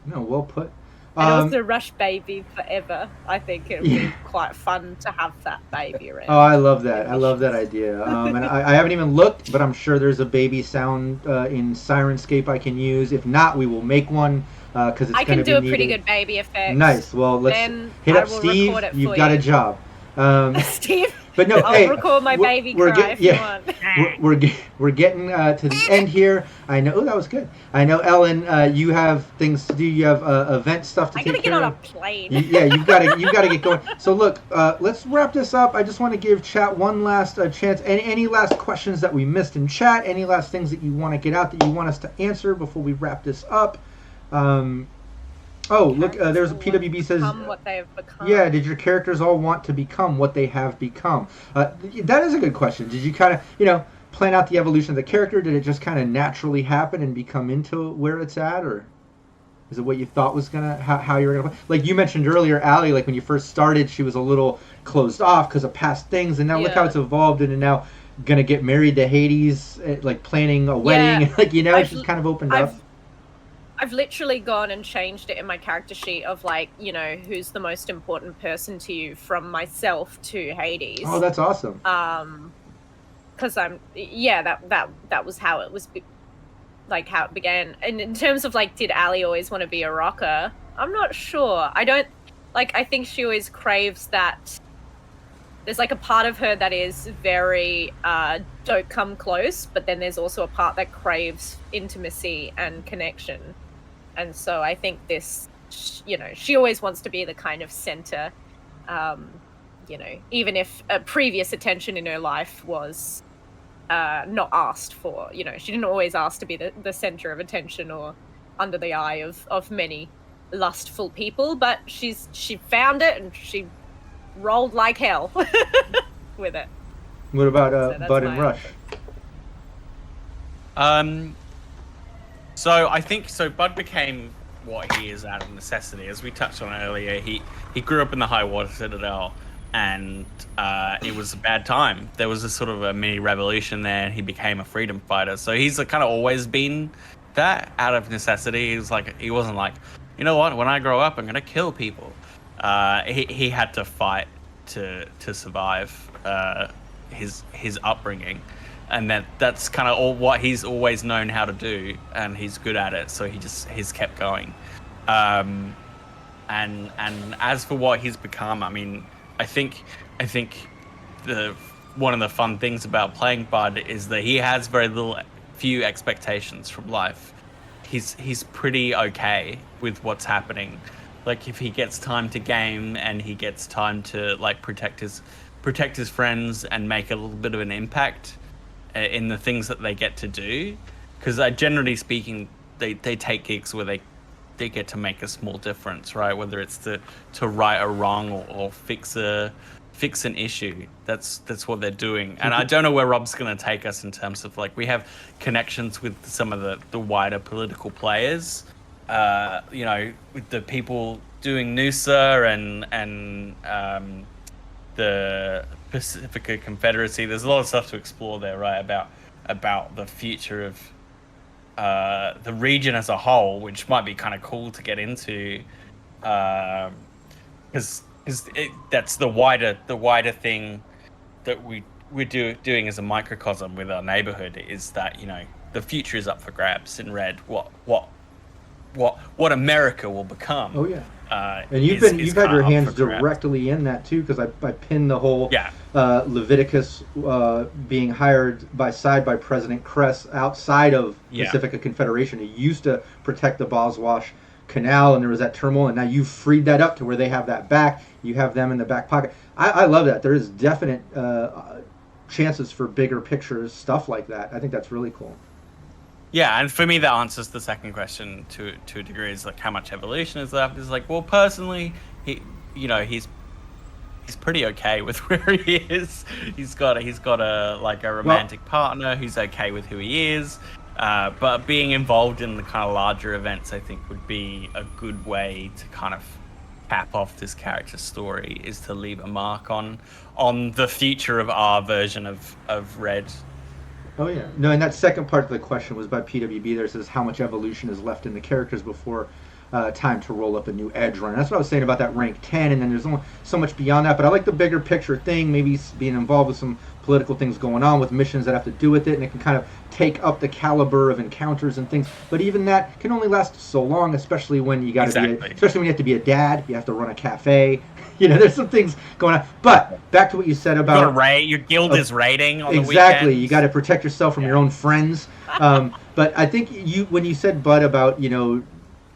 No, well put. And also Rush Baby forever. I think it would be quite fun to have that baby around. Oh, I love that. I love that idea. And I haven't even looked, but I'm sure there's a baby sound in Syrinscape I can use. If not, we will make one because it's I going to can be do a needed. pretty good baby effect. Nice. Well, let's hit up Steve. You've got a job. Steve. But no, I'll record my baby cry if you want. We're getting to the end here. I know that was good. I know, Ellen, you have things to do. You have event stuff to take care of. I gotta get on a plane. Yeah, you've got to get going. So look, let's wrap this up. I just want to give chat one last chance. Any last questions that we missed in chat? Any last things that you want to get out that you want us to answer before we wrap this up? Oh, look, there's a PWB says, what they have become. Yeah, did your characters all want to become what they have become? That is a good question. Did you kind of, plan out the evolution of the character? Did it just kind of naturally happen and become into where it's at? Or is it what you thought was how you were going to play? Like you mentioned earlier, Allie, like when you first started, she was a little closed off because of past things. And now look how it's evolved into now going to get married to Hades, like planning a wedding. She's kind of opened up. I've literally gone and changed it in my character sheet of like, who's the most important person to you, from myself to Hades. Oh, that's awesome. Because that was how it was, like how it began. And in terms of like, did Allie always want to be a rocker? I'm not sure. I think she always craves that. There's like a part of her that is very don't come close, but then there's also a part that craves intimacy and connection. And so I think this, she always wants to be the kind of center, even if a previous attention in her life was not asked for. She didn't always ask to be the center of attention or under the eye of many lustful people, but she found it and she rolled like hell with it. What about Bud and Rush? So I think Bud became what he is out of necessity. As we touched on earlier, he grew up in the High Water Citadel, and it was a bad time. There was a sort of a mini revolution there, and he became a freedom fighter. So he's kind of always been that out of necessity. He wasn't like, you know what, when I grow up, I'm gonna kill people. He had to fight to survive his upbringing, and that's kind of all what he's always known how to do, and he's good at it. So he's kept going. And as for what he's become, I mean, I think one of the fun things about playing Bud is that he has few expectations from life. He's pretty okay with what's happening. Like if he gets time to game and he gets time to like protect his friends and make a little bit of an impact in the things that they get to do, because generally speaking, they take gigs where they get to make a small difference, right? Whether it's to right a wrong or fix an issue. That's what they're doing. And I don't know where Rob's going to take us in terms of like, we have connections with some of the wider political players. With the people doing Noosa and the Pacifica Confederacy. There's a lot of stuff to explore there, right? About the future of the region as a whole, which might be kind of cool to get into, because that's the wider thing that we're doing as a microcosm with our neighborhood, is that the future is up for grabs in Red. What America will become. Oh yeah. And you've had your hands directly in that too, because I pinned the whole Leviticus being hired by President Kress outside of Pacifica Confederation. He used to protect the Boswash Canal, and there was that turmoil, and now you've freed that up to where they have that back. You have them in the back pocket. I love that. There is definite chances for bigger pictures, stuff like that. I think that's really cool. Yeah, and for me that answers the second question to a degree, is like how much evolution is left. Is like, well, personally, he's pretty okay with where he is. He's got a romantic partner who's okay with who he is. But being involved in the kind of larger events, I think, would be a good way to kind of cap off this character's story, is to leave a mark on the future of our version of Red. Oh yeah, no, and that second part of the question was by PWB. There says how much evolution is left in the characters before time to roll up a new Edgerunner. That's what I was saying about that rank 10, and then there's only so much beyond that. But I like the bigger picture thing, maybe being involved with some political things going on with missions that have to do with it, and it can kind of take up the caliber of encounters and things. But even that can only last so long, especially when you got to especially when you have to be a dad, you have to run a cafe. There's some things going on. But back to what you said about your guild is raiding on the weekends. Exactly, you got to protect yourself from your own friends. But I think when you said, Bud, about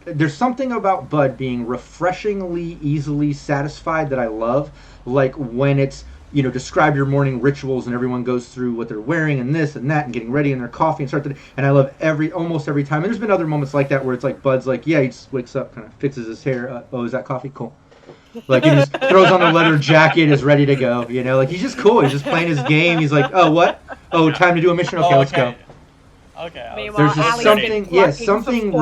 there's something about Bud being refreshingly easily satisfied that I love, like when it's describe your morning rituals and everyone goes through what they're wearing and this and that and getting ready and their coffee and start to, and I love almost every time. And there's been other moments like that where it's like Bud's like, he just wakes up, kind of fixes his hair. Oh, is that coffee? Cool. Like he just throws on the leather jacket, is ready to go. Like he's just cool. He's just playing his game. He's like, oh, what? Oh, time to do a mission. Okay, let's go. Okay. Meanwhile, there's just something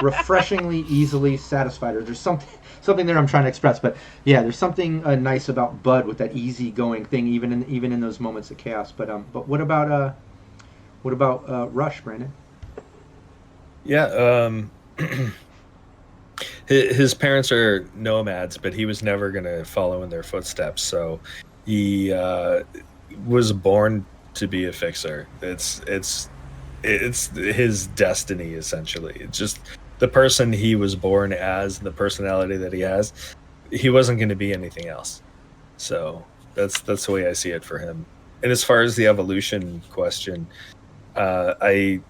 refreshingly easily satisfied. Or there's something there I'm trying to express. But yeah, there's something nice about Bud with that easygoing thing, even in those moments of chaos. But what about Rush, Brandon? Yeah. His parents are nomads, but he was never going to follow in their footsteps. So he was born to be a fixer. It's his destiny, essentially. It's just the person he was born as, the personality that he has. He wasn't going to be anything else. So that's the way I see it for him. And as far as the evolution question, I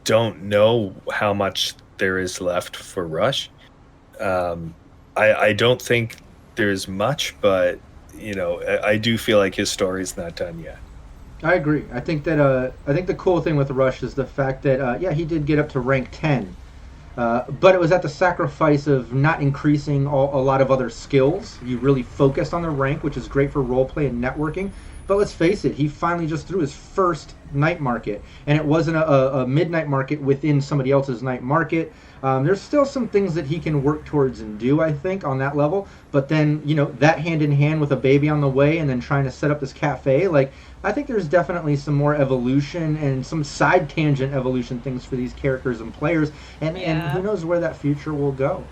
don't know how much there is left for Rush. I don't think there's much, but I do feel like his story's not done yet. I agree. I think the cool thing with Rush is the fact that he did get up to rank 10, but it was at the sacrifice of not increasing a lot of other skills. You really focused on the rank, which is great for roleplay and networking. But let's face it, he finally just threw his first night market, and it wasn't a midnight market within somebody else's night market. There's still some things that he can work towards and do, I think, on that level. But then, that hand in hand with a baby on the way and then trying to set up this cafe, I think there's definitely some more evolution and some side tangent evolution things for these characters and players. And who knows where that future will go.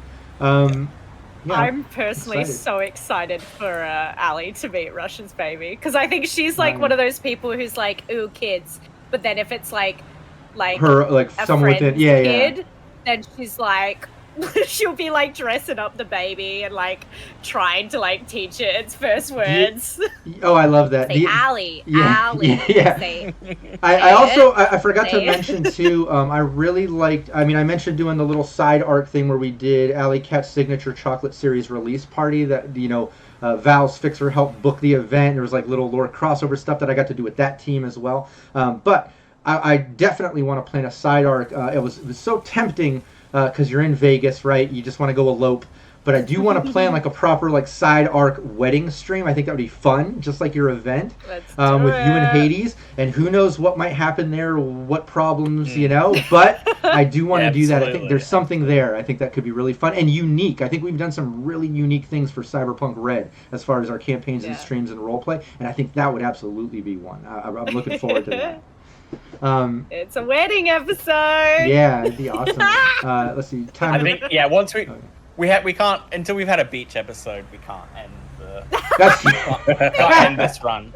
Yeah, I'm personally so excited for Ali to meet Russia's baby, because I think she's one of those people who's like, ooh, kids. But then if it's like her, like a someone friend's within, kid, then she's like, she'll be dressing up the baby and trying to teach it its first words. Oh, I love that. Say Ali, Ali. Yeah. Say, I also forgot to mention too. I really liked. I mentioned doing the little side arc thing where we did Alley Cat's signature chocolate series release party. That Val's Fixer helped book the event. There was little lore crossover stuff that I got to do with that team as well. But I definitely want to plan a side arc. It was so tempting. Because you're in Vegas, right? You just want to go elope. But I do want to plan a proper side arc wedding stream. I think that would be fun, just like your event with you and Hades. And who knows what might happen there, what problems, But I do want to do that. I think there's something there. I think that could be really fun and unique. I think we've done some really unique things for Cyberpunk Red as far as our campaigns and streams and roleplay. And I think that would absolutely be one. I'm looking forward to that. It's a wedding episode. Yeah, it'd be awesome. Let's see. Once we can't until we've had a beach episode. We can't end can't end this run.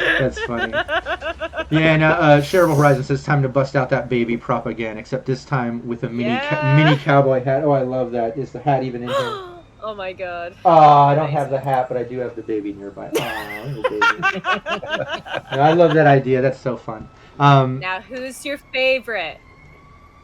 That's funny. Yeah, and Shareable Horizon says time to bust out that baby prop again, except this time with a mini cowboy hat. Oh, I love that. Is the hat even in here? Oh my god. Oh, I don't have the hat, but I do have the baby nearby. Oh, little baby. No, I love that idea. That's so fun. Now, who's your favorite?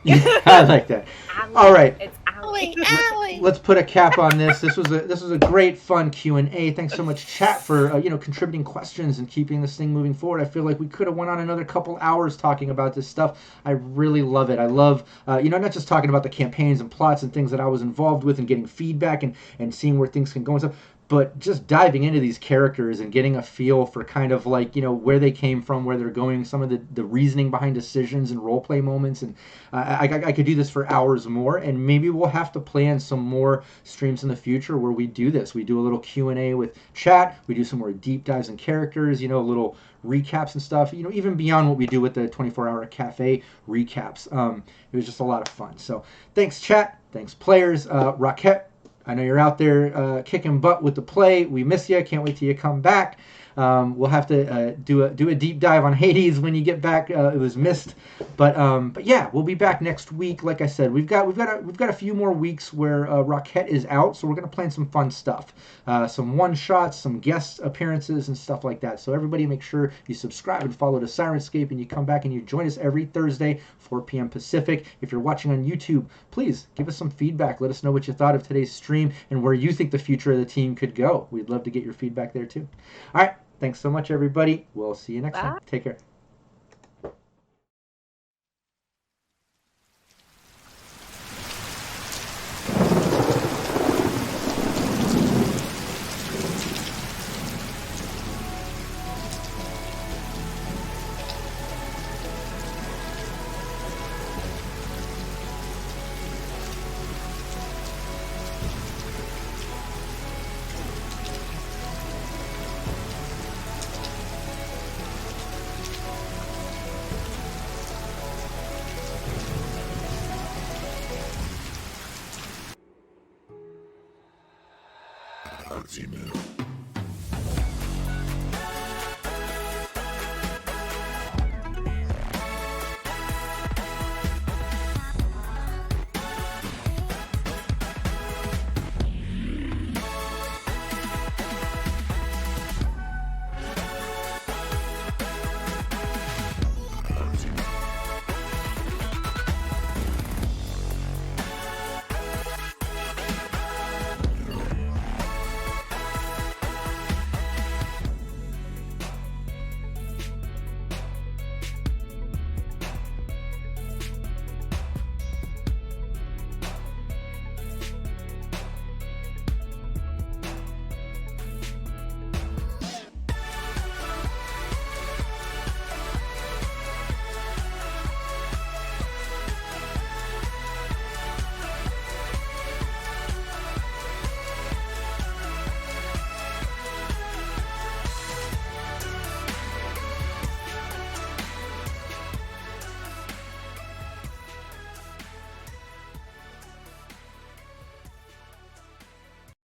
I like that. Allie. All right. It's Allie. Let's put a cap on this. This was a great fun Q&A. Thanks so much, chat, for contributing questions and keeping this thing moving forward. I feel like we could have went on another couple hours talking about this stuff. I really love it. I love not just talking about the campaigns and plots and things that I was involved with and getting feedback and seeing where things can go and stuff, but just diving into these characters and getting a feel for kind of like, where they came from, where they're going, some of the reasoning behind decisions and role play moments. And I could do this for hours more, and maybe we'll have to plan some more streams in the future where we do this. We do a little Q&A with chat. We do some more deep dives in characters, little recaps and stuff, even beyond what we do with the 24-hour cafe recaps. It was just a lot of fun. So thanks, chat. Thanks, players. Rockette, I know you're out there kicking butt with the play. We miss you. Can't wait till you come back. We'll have to do a deep dive on Hades when you get back. It was missed, but yeah, we'll be back next week. Like I said, we've got a few more weeks where Rockette is out, so we're gonna plan some fun stuff, some one shots, some guest appearances, and stuff like that. So everybody, make sure you subscribe and follow to Syrinscape, and you come back and you join us every Thursday, 4 p.m. Pacific. If you're watching on YouTube, please give us some feedback. Let us know what you thought of today's stream and where you think the future of the team could go. We'd love to get your feedback there too. All right. Thanks so much, everybody. We'll see you next time. Take care. Email.